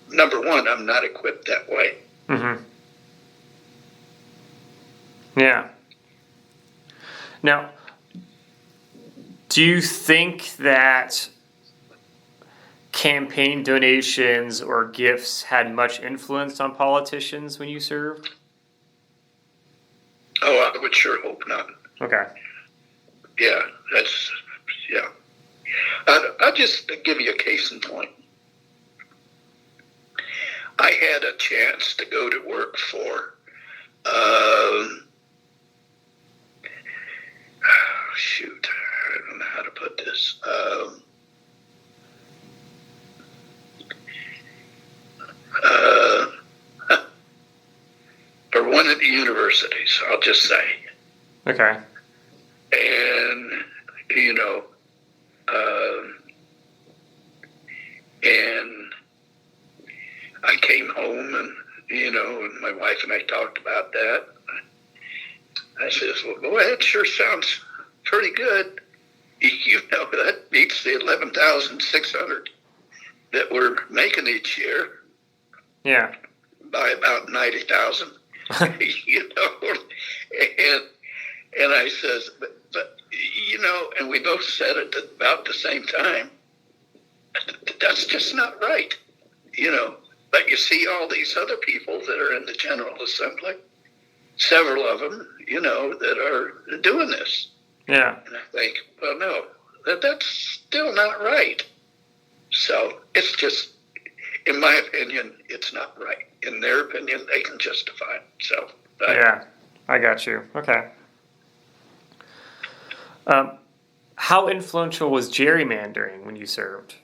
number one, I'm not equipped that way. Mm-hmm. Yeah. Now, do you think that campaign donations or gifts had much influence on politicians when you served? Oh, I would sure hope not. Okay. Yeah, yeah. I'll just give you a case in point. I had a chance to go to work for, shoot, I don't know how to put this. For one of the universities, I'll just say. Okay. And, and I came home and my wife and I talked about that. I says, well, boy, that sure sounds pretty good. That beats the 11,600 that we're making each year. Yeah. by about 90,000. You know, and I says, but you know, and we both said it at about the same time. That's just not right, you know. But you see all these other people that are in the General Assembly, several of them, you know, that are doing this. Yeah. And I think, well, no, that's still not right. So it's just, in my opinion, it's not right. In their opinion, they can justify it. So, yeah, I got you. Okay. How influential was gerrymandering when you served?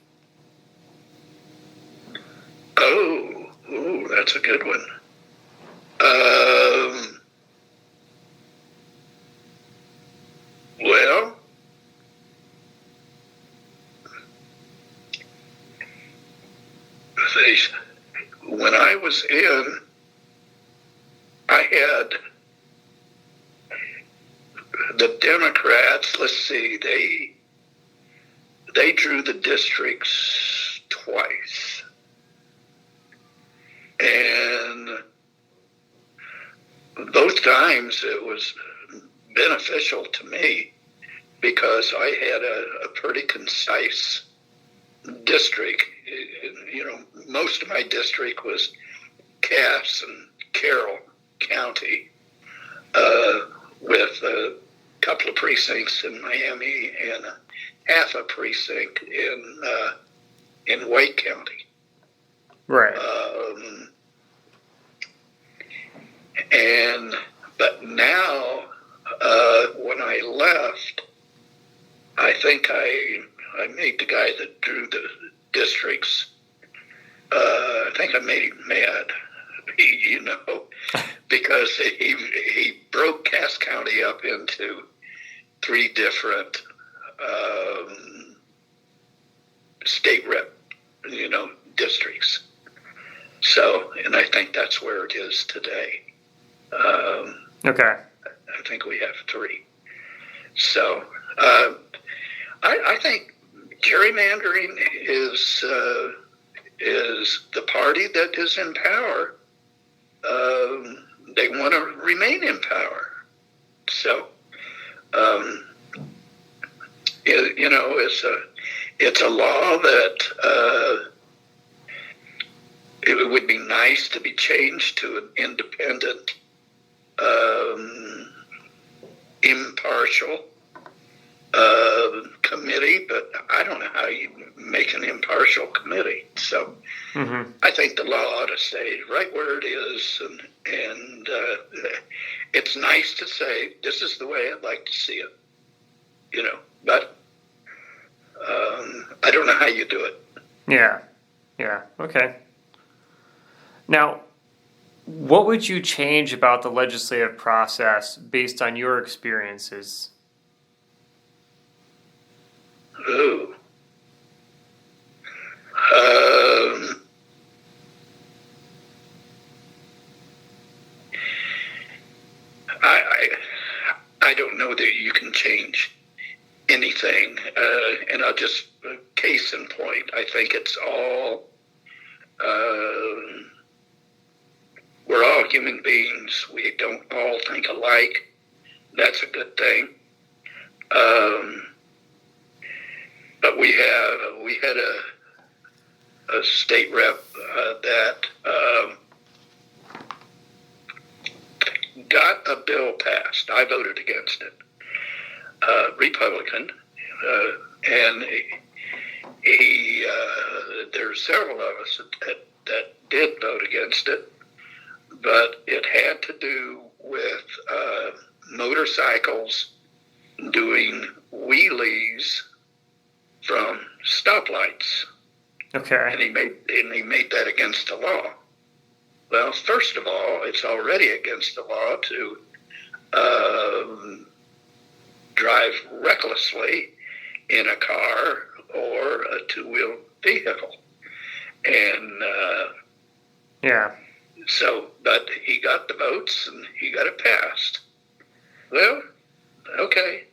Oh, that's a good one. Well, when I was in, I had the Democrats, let's see, they drew the districts twice. And both times it was beneficial to me because I had a pretty concise district. You know, most of my district was Cass and Carroll County, with a couple of precincts in Miami and half a precinct in Wake County. Right. But now, when I left, I think I made the guy that drew the districts, I think I made him mad, you know, because he broke Cass County up into 3 different state rep, you know, districts. So, and I think that's where it is today. Okay. I think we have 3. So, I think gerrymandering is the party that is in power. They want to remain in power. So, you know, it's a law that it would be nice to be changed to an independent, impartial committee, but I don't know how you make an impartial committee. So I think the law ought to stay right where it is, and it's nice to say this is the way I'd like to see it, you know. But I don't know how you do it. Yeah. Okay. Now, what would you change about the legislative process based on your experiences? Ooh. I don't know that you can change anything, and I'll just, case in point, I think it's all, we're all human beings. We don't all think alike. That's a good thing. But we had a state rep that got a bill passed. I voted against it. Republican, and he there's several of us that did vote against it, but it had to do with motorcycles doing wheelies from stoplights. Okay. And he made that against the law. Well, first of all, it's already against the law to drive recklessly in a car or a 2-wheel vehicle. And so, but he got the votes and he got it passed. Well, okay,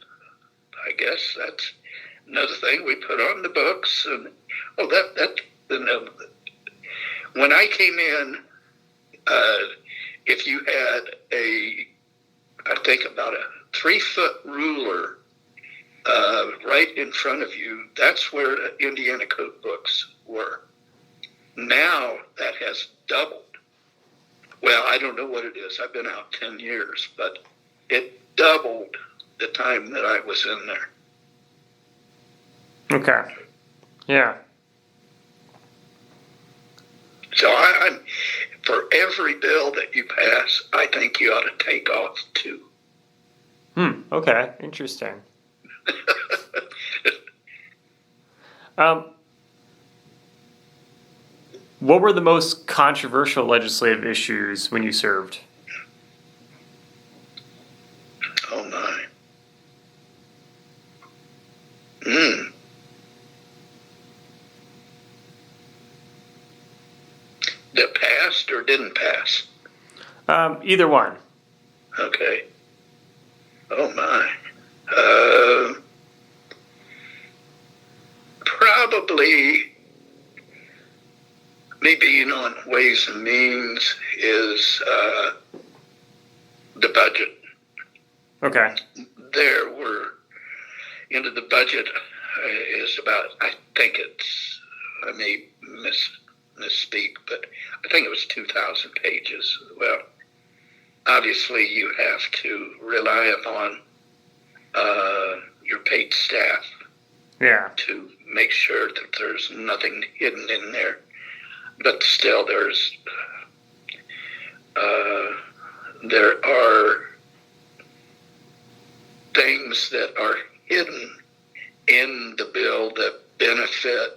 I guess that's another thing we put on the books. And when I came in if you had I think about a 3-foot ruler right in front of you, that's where the Indiana code books were. Now that has doubled. Well, I don't know what it is. I've been out 10 years, but it doubled the time that I was in there. Okay. Yeah. So I'm for every bill that you pass, I think you ought to take off 2. Okay. Interesting. What were the most controversial legislative issues when you served? Oh my. That passed or didn't pass? Either one. Okay. Oh my. Probably me being on Ways and Means is the budget. Okay. There were, the budget is about, I think I may misspeak, but I think it was 2,000 pages. Well, obviously you have to rely upon your paid staff to make sure that there's nothing hidden in there. But still, there are things that are hidden in the bill that benefit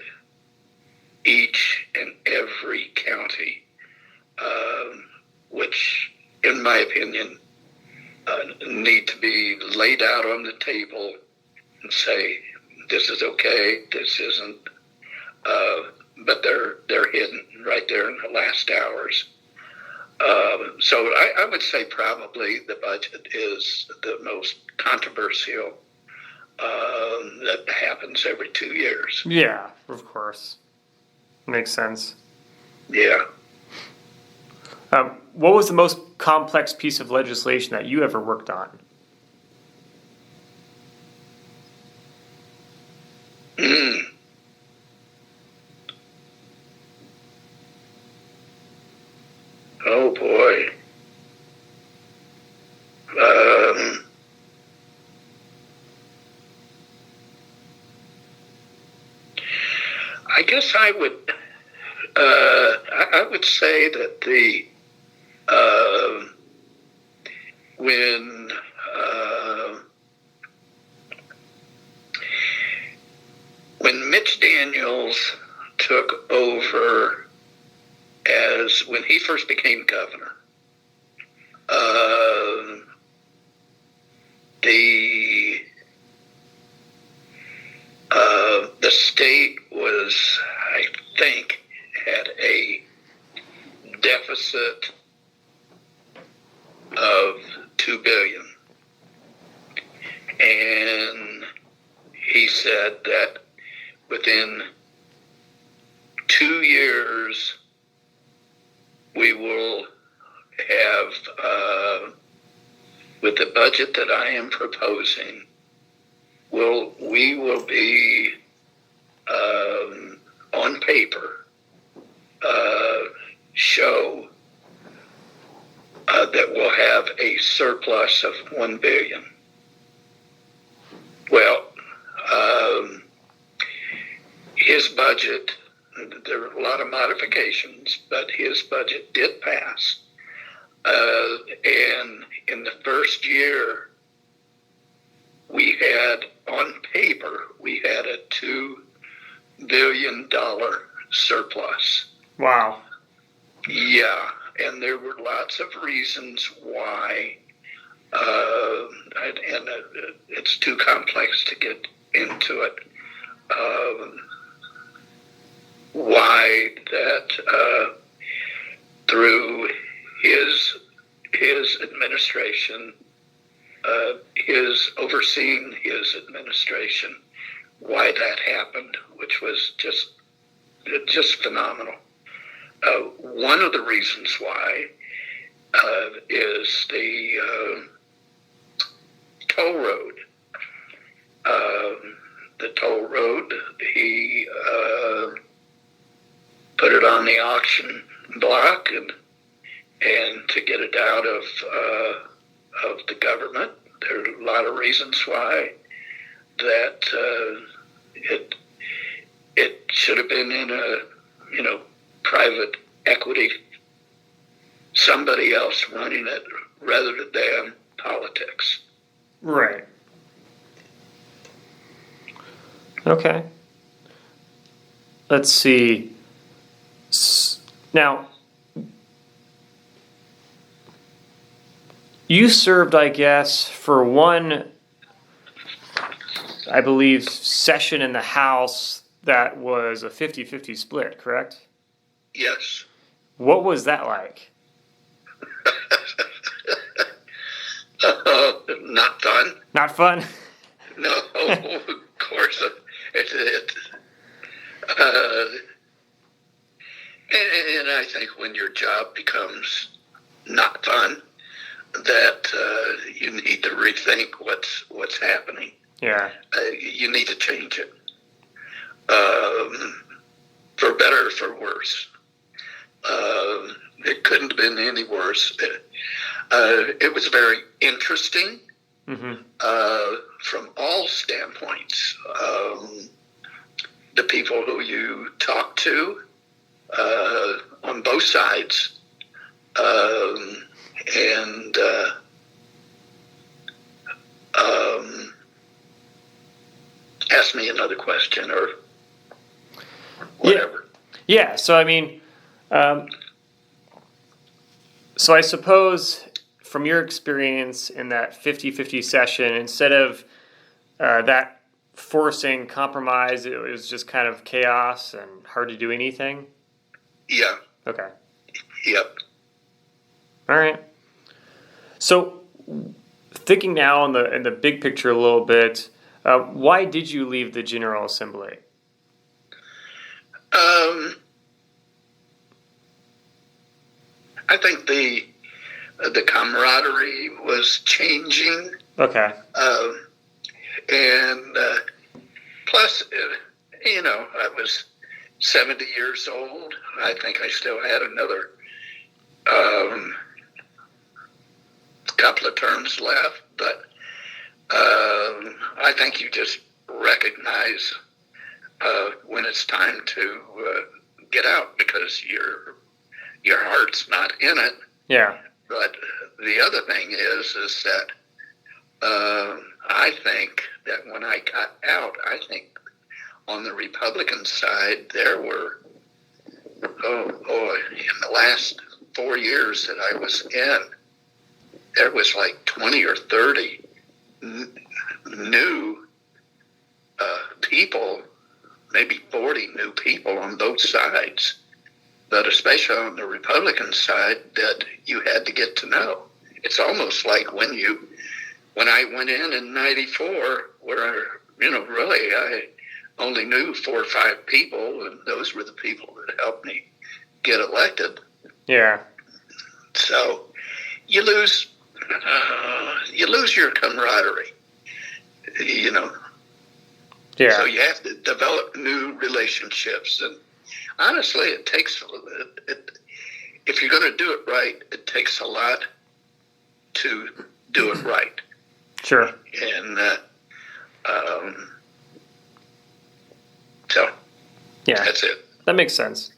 each and every county, which, in my opinion, need to be laid out on the table and say, this is okay, this isn't, but they're hidden right there in the last hours. So I would say probably the budget is the most controversial that happens every 2 years. Yeah, of course. Makes sense. Yeah. What was the most complex piece of legislation that you ever worked on? Oh boy. I guess I would say that when Mitch Daniels took over when he first became governor, the state was, I think, had a deficit of $2 billion, and he said that within 2 years we will have, with the budget that I am proposing, we will be on paper show that we'll have a surplus of $1 billion. Well, his budget, there were a lot of modifications, but his budget did pass. And in the first year, we had, on paper, we had a $2 billion surplus. Wow. Yeah, and there were lots of reasons why, and it's too complex to get into it, why that through his administration, his overseeing his administration, why that happened, which was just phenomenal. One of the reasons why is the toll road. The toll road, he put it on the auction block, and to get it out of the government. There are a lot of reasons why that it should have been in a private equity, somebody else running it rather than politics. Right. Okay. Let's see. Now, you served, I guess, for one, I believe, session in the House that was a 50-50 split, correct? Yes. What was that like? Not fun. Not fun? No, of course. And I think when your job becomes not fun, that you need to rethink what's happening. Yeah. You need to change it, for better or for worse. It couldn't have been any worse. It was very interesting. Mm-hmm. From all standpoints. The people who you talk to on both sides, and ask me another question or whatever. Yeah. So I mean, so I suppose from your experience in that 50-50 session, instead of that forcing compromise, it was just kind of chaos and hard to do anything? Yeah. Okay. Yep. All right. So thinking now in the big picture a little bit, why did you leave the General Assembly? I think the camaraderie was changing. Okay. And plus, I was 70 years old. I think I still had another couple of terms left, but I think you just recognize when it's time to get out because your heart's not in it. Yeah. But the other thing is that I think that when I got out, I think on the Republican side, there were, in the last 4 years that I was in, there was like 20 or 30 new people, maybe 40 new people on both sides, but especially on the Republican side that you had to get to know. It's almost like when I went in 94, where, really I only knew 4 or 5 people, and those were the people that helped me get elected. Yeah. So you lose your camaraderie, Yeah. So you have to develop new relationships, and honestly, it takes, if you're going to do it right, it takes a lot to do it right. Sure. And so, yeah, that's it. That makes sense.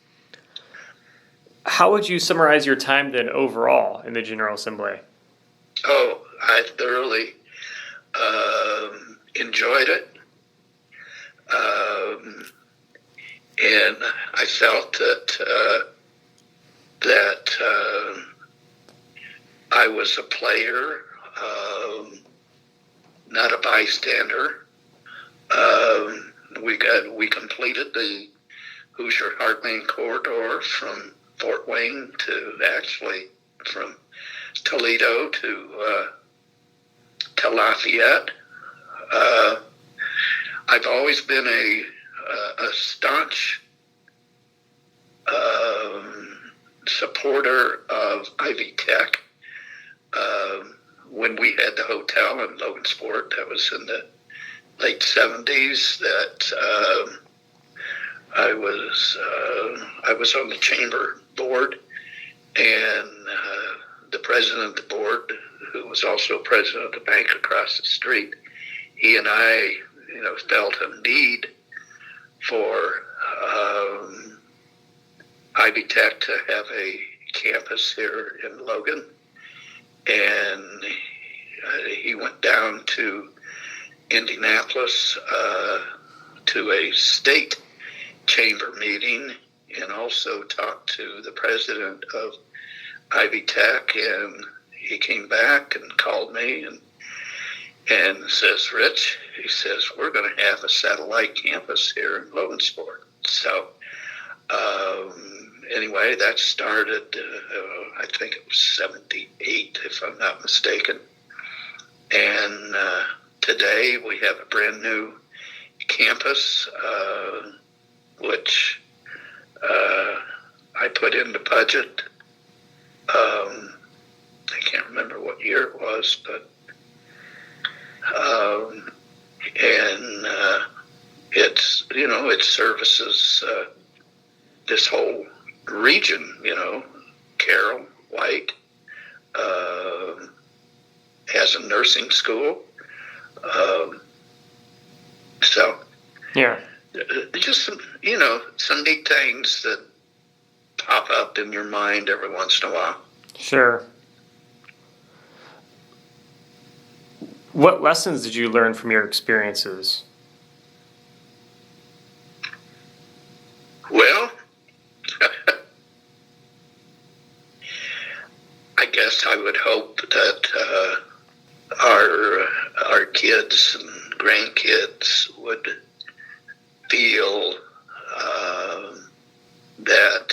How would you summarize your time then overall in the General Assembly? Oh, I thoroughly enjoyed it. And I felt that I was a player, not a bystander. We completed the Hoosier-Heartland corridor from Fort Wayne from Toledo to Lafayette. I've always been a staunch supporter of Ivy Tech. When we had the hotel in Logansport, that was in the late 70s, that I was on the chamber board, and the president of the board, who was also president of the bank across the street, he and I, felt a need for Ivy Tech to have a campus here in Logan, and he went down to Indianapolis to a state chamber meeting, and also talked to the president of Ivy Tech, and he came back and called me and says, "Rich," he says, "we're going to have a satellite campus here in Logansport." So anyway, that started, I think it was 78, if I'm not mistaken. And today we have a brand new campus, which I put in the budget. I can't remember what year it was, but and it's, it services this whole region, Carroll, White, has a nursing school. So, yeah, just some neat things that pop up in your mind every once in a while. sure. What lessons did you learn from your experiences? Well, I guess I would hope that our kids and grandkids would feel that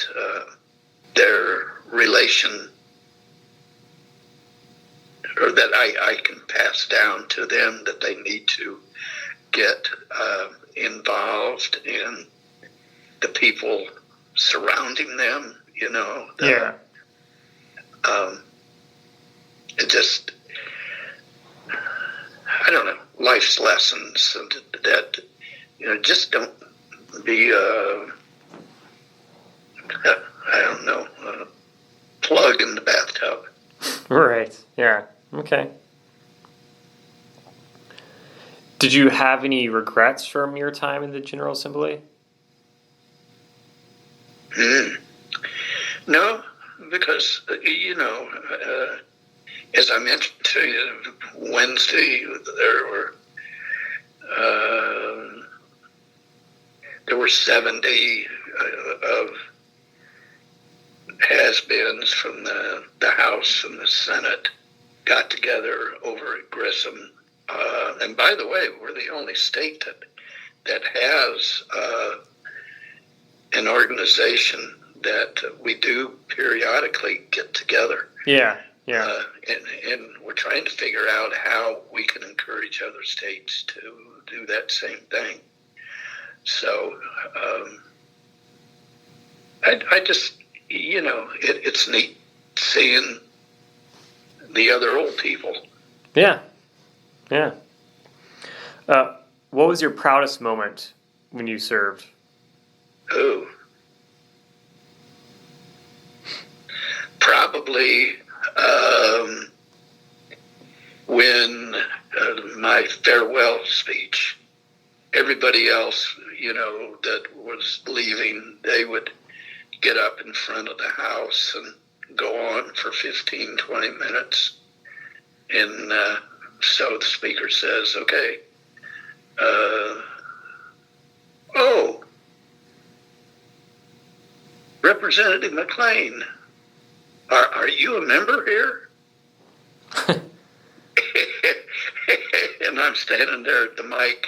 their relation, or that I can pass down to them, that they need to get involved in the people surrounding them, Yeah. It just, I don't know, life's lessons that, just don't be, I don't know, plug in the bathtub. Right. Yeah. Okay. Did you have any regrets from your time in the General Assembly? No, because, as I mentioned to you, Wednesday, there were 70 of has-beens from the House and the Senate got together over at Grissom. And by the way, we're the only state that has an organization that we do periodically get together. Yeah. Yeah. And we're trying to figure out how we can encourage other states to do that same thing. So I just, it's neat seeing the other old people. Yeah. Yeah. What was your proudest moment when you served? Oh, probably when my farewell speech, everybody else, that was leaving, they would get up in front of the House and go on for 15, 20 minutes. And so the speaker says, okay, Representative McClain, are you a member here? And I'm standing there at the mic,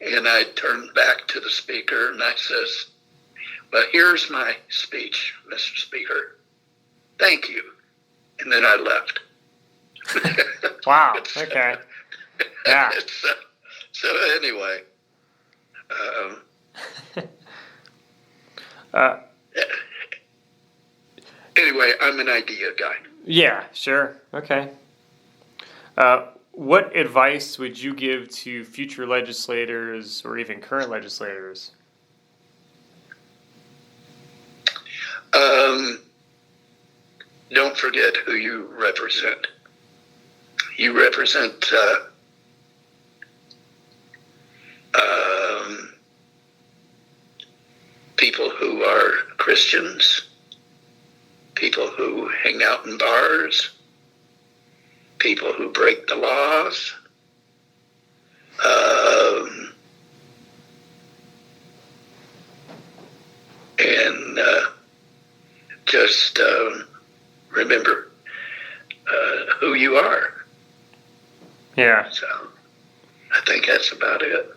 and I turned back to the speaker and I says, "Well, here's my speech, Mr. Speaker. Thank you." And then I left. Wow. Okay. Yeah. So anyway, Anyway, I'm an idea guy. Yeah, sure. Okay. What advice would you give to future legislators or even current legislators? Don't forget who you represent. You represent people who are Christians, people who hang out in bars, people who break the laws, and just remember who you are. Yeah. So I think that's about it.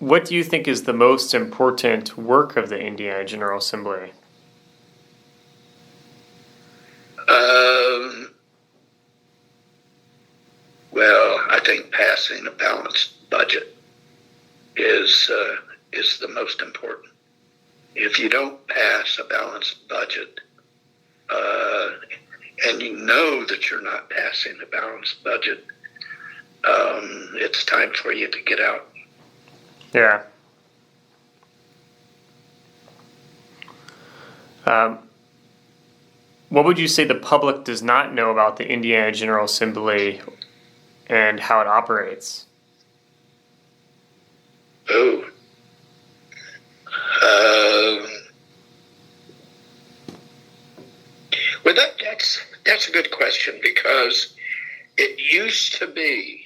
What do you think is the most important work of the Indiana General Assembly? Well, I think passing a balanced budget is the most important. If you don't pass a balanced budget, and you know that you're not passing a balanced budget, it's time for you to get out. Yeah. What would you say the public does not know about the Indiana General Assembly and how it operates? Oh. Well, that's a good question, because it used to be,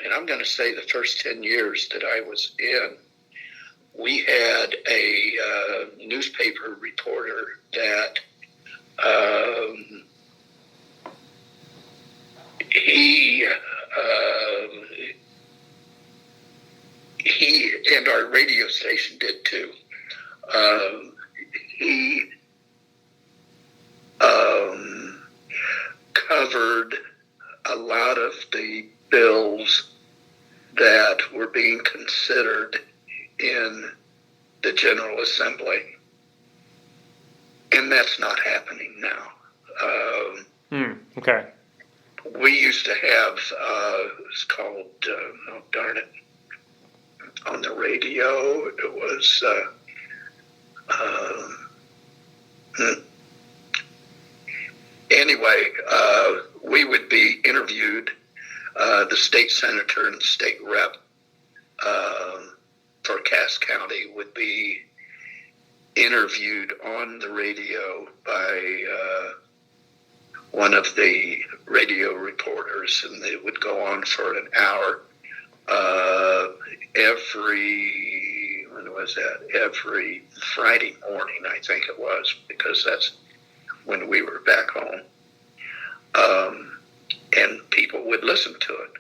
and I'm going to say the first 10 years that I was in, we had a newspaper reporter that he and our radio station did too. He covered a lot of the bills that were being considered in the General Assembly, and that's not happening now. Okay. We used to have, it's called, oh darn it, on the radio, it was, anyway, we would be interviewed, the state senator and the state rep for Cass County would be interviewed on the radio by one of the radio reporters, and it would go on for an hour every Friday morning, I think it was, because that's when we were back home. And people would listen to it.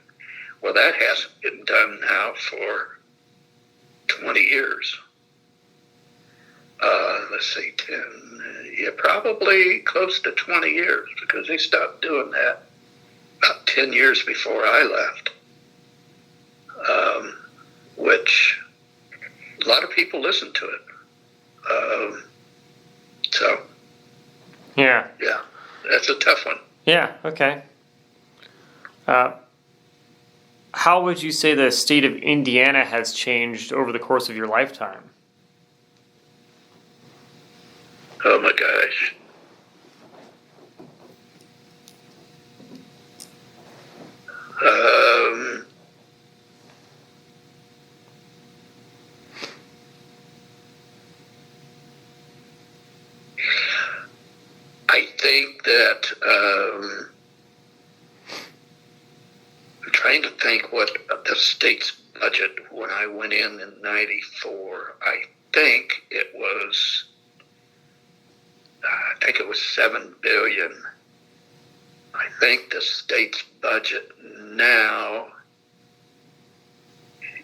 Well, that hasn't been done now for 20 years. Let's see, 10, probably close to 20 years, because they stopped doing that about 10 years before I left, which a lot of people listen to it. So, yeah, that's a tough one. Yeah, okay. How would you say the state of Indiana has changed over the course of your lifetime? Oh my gosh. I think that I'm trying to think what the state's budget when I went in '94. I think it was $7 billion. I think the state's budget now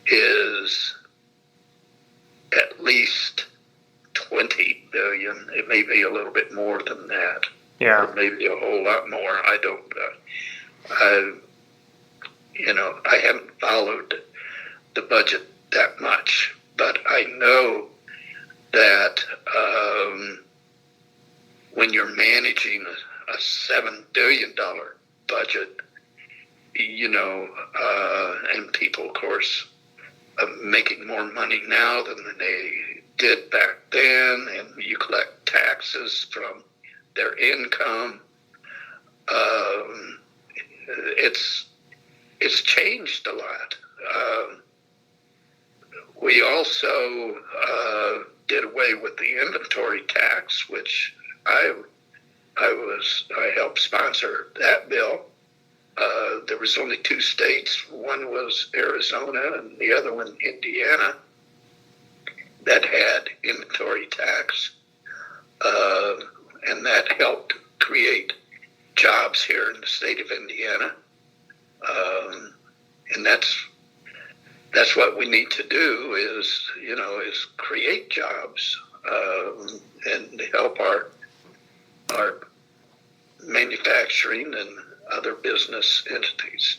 is at least $20 billion. It may be a little bit more than that. Yeah. Or maybe a whole lot more. I don't. I haven't followed the budget that much, but I know that when you're managing a $7 billion budget, and people, of course, making more money now than they did back then, and you collect taxes from their income. It's changed a lot. We also did away with the inventory tax, which I helped sponsor that bill. There was only two states. One was Arizona and the other one Indiana that had inventory tax. And that helped create jobs here in the state of Indiana. And that's what we need to do is create jobs and help our manufacturing and other business entities.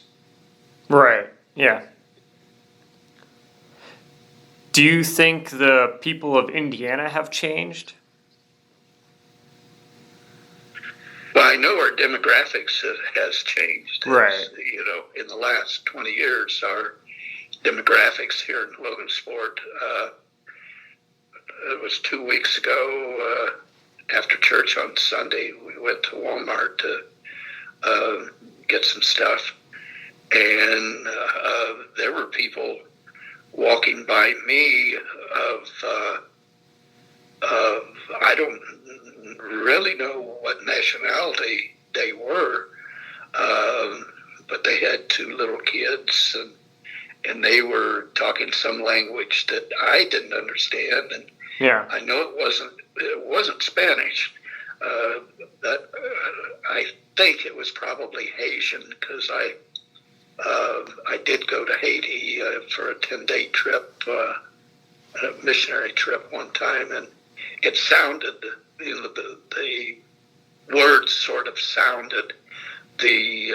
Right, yeah. Do you think the people of Indiana have changed? Well, I know our demographics has changed. Right. In the last 20 years, our demographics here in Logansport, it was 2 weeks ago, after church on Sunday, we went to Walmart to get some stuff, and there were people walking by me of I don't really know what nationality they were, but they had two little kids, and they were talking some language that I didn't understand, and yeah, I know it wasn't Spanish. I think it was probably Haitian, because I did go to Haiti for a 10-day trip, a missionary trip one time, and it sounded, the words sort of sounded the,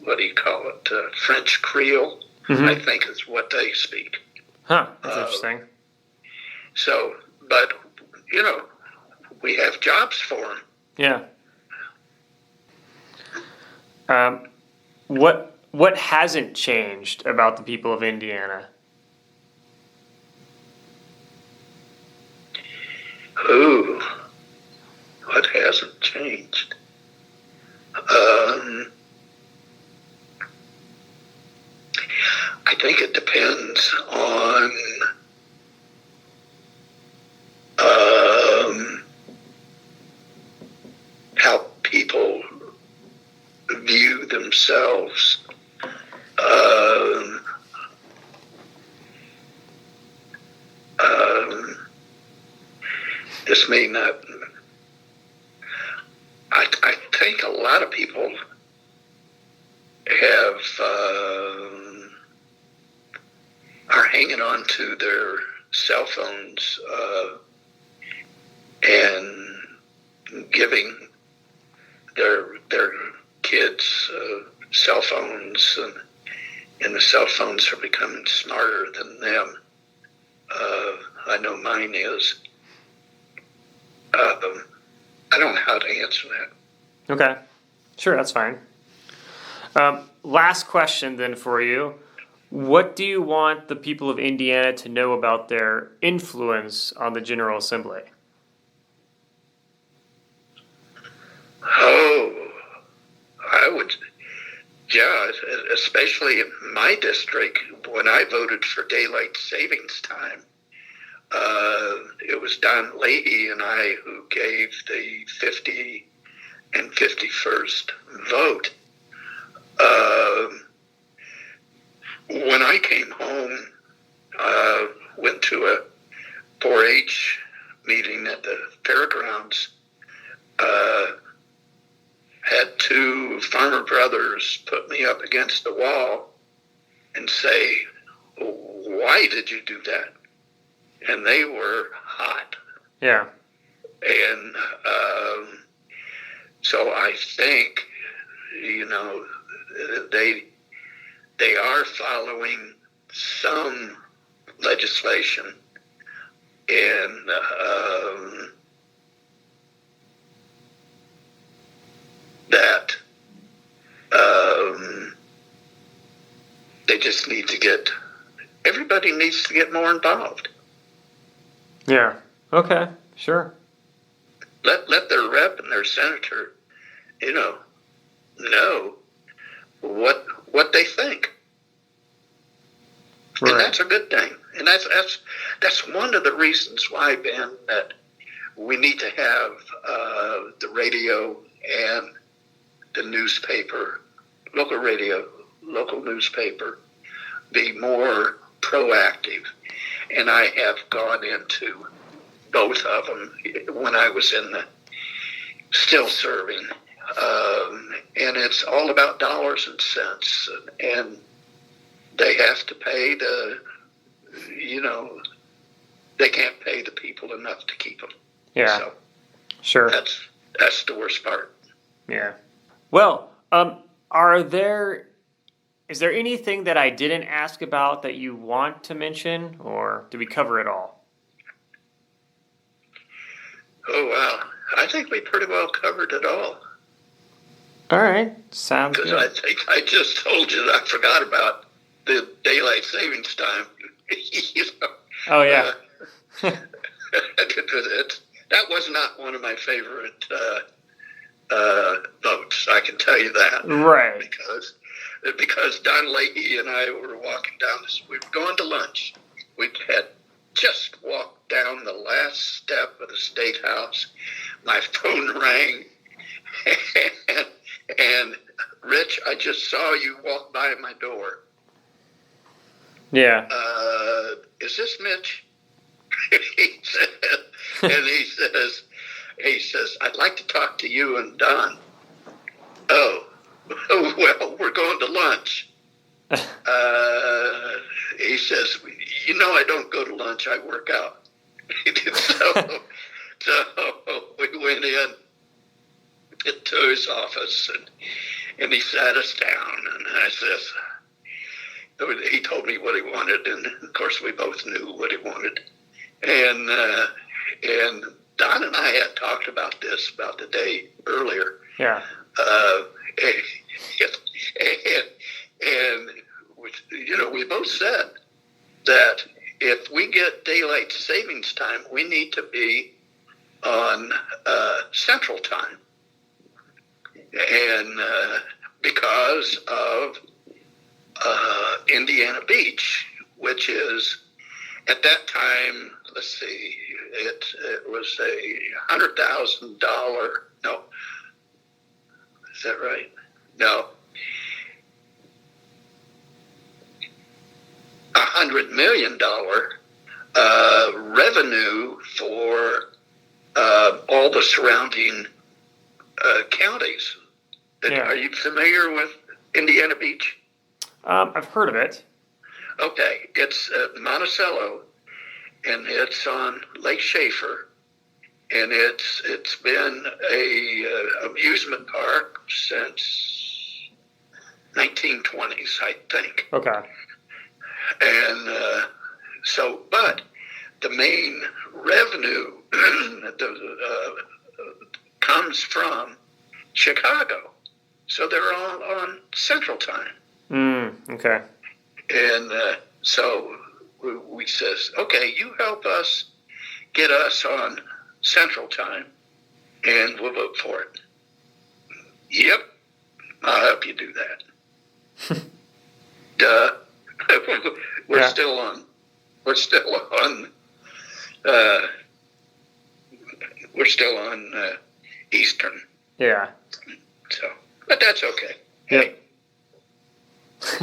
what do you call it, French Creole, I think is what they speak. Huh, that's interesting. So, but, we have jobs for them. Yeah. What hasn't changed about the people of Indiana? Ooh, what hasn't changed? I think it depends on how people view themselves. This may not. I think a lot of people are hanging on to their cell phones and giving their kids cell phones, and the cell phones are becoming smarter than them. I know mine is. I don't know how to answer that. Okay, sure, that's fine. Last question then for you. What do you want the people of Indiana to know about their influence on the General Assembly? Oh, I would, yeah, especially in my district, when I voted for daylight savings time, it was Don Leahy and I who gave the 50 and 51st vote. When I came home, went to a 4-H meeting at the fairgrounds, had two farmer brothers put me up against the wall and say, "Why did you do that?" And they were hot. Yeah. And so I think, they are following some legislation, and that they just need to get, everybody needs to get more involved. Yeah. Okay. Sure. Let their rep and their senator, know what they think. Right. And that's a good thing. And that's one of the reasons why, Ben, that we need to have the radio and the newspaper, local radio, local newspaper, be more proactive. And I have gone into both of them when I was in the still serving. And it's all about dollars and cents. And they have to pay they can't pay the people enough to keep them. Yeah. So sure. That's the worst part. Yeah. Well, is there anything that I didn't ask about that you want to mention, or did we cover it all? Oh, wow. I think we pretty well covered it all. All right. Sounds good. Because I think I just told you that I forgot about the daylight savings time. Oh, yeah. That was not one of my favorite votes, I can tell you that. Right. Because Don Leahy and I were walking down this, we were going to lunch. We had just walked down the last step of the State House. My phone rang, and Rich, I just saw you walk by my door. Yeah. Is this Mitch? he says, I'd like to talk to you and Don. Oh, well, we're going to lunch. He says, I don't go to lunch, I work out. so we went in to his office, and he sat us down, and I says, he told me what he wanted, and of course we both knew what he wanted. And Don and I had talked about this about the day earlier. Yeah. And we both said that if we get daylight savings time, we need to be on Central Time, and because of Indiana Beach, which is at that time, let's see, it was $100,000. No, is that right? No, $100 million revenue for all the surrounding counties. Yeah. Are you familiar with Indiana Beach? I've heard of it. Okay, it's Monticello, and it's on Lake Schaefer, and it's been a amusement park since 1920s, I think. Okay. And but the main revenue comes from Chicago, so they're all on Central Time. Okay. And so we says, okay, you help us get us on Central Time, and we'll vote for it. Yep, I'll help you do that. Duh. We're still on. We're still on Eastern. Yeah. So, but that's okay. Yep. Hey,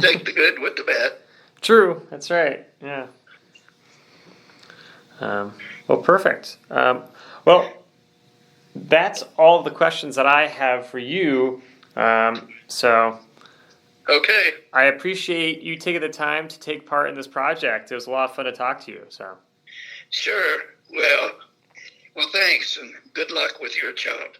take the good with the bad. True. That's right. Yeah. Well, perfect. Well, that's all the questions that I have for you. So. Okay. I appreciate you taking the time to take part in this project. It was a lot of fun to talk to you. So. Sure. Well, thanks, and good luck with your job.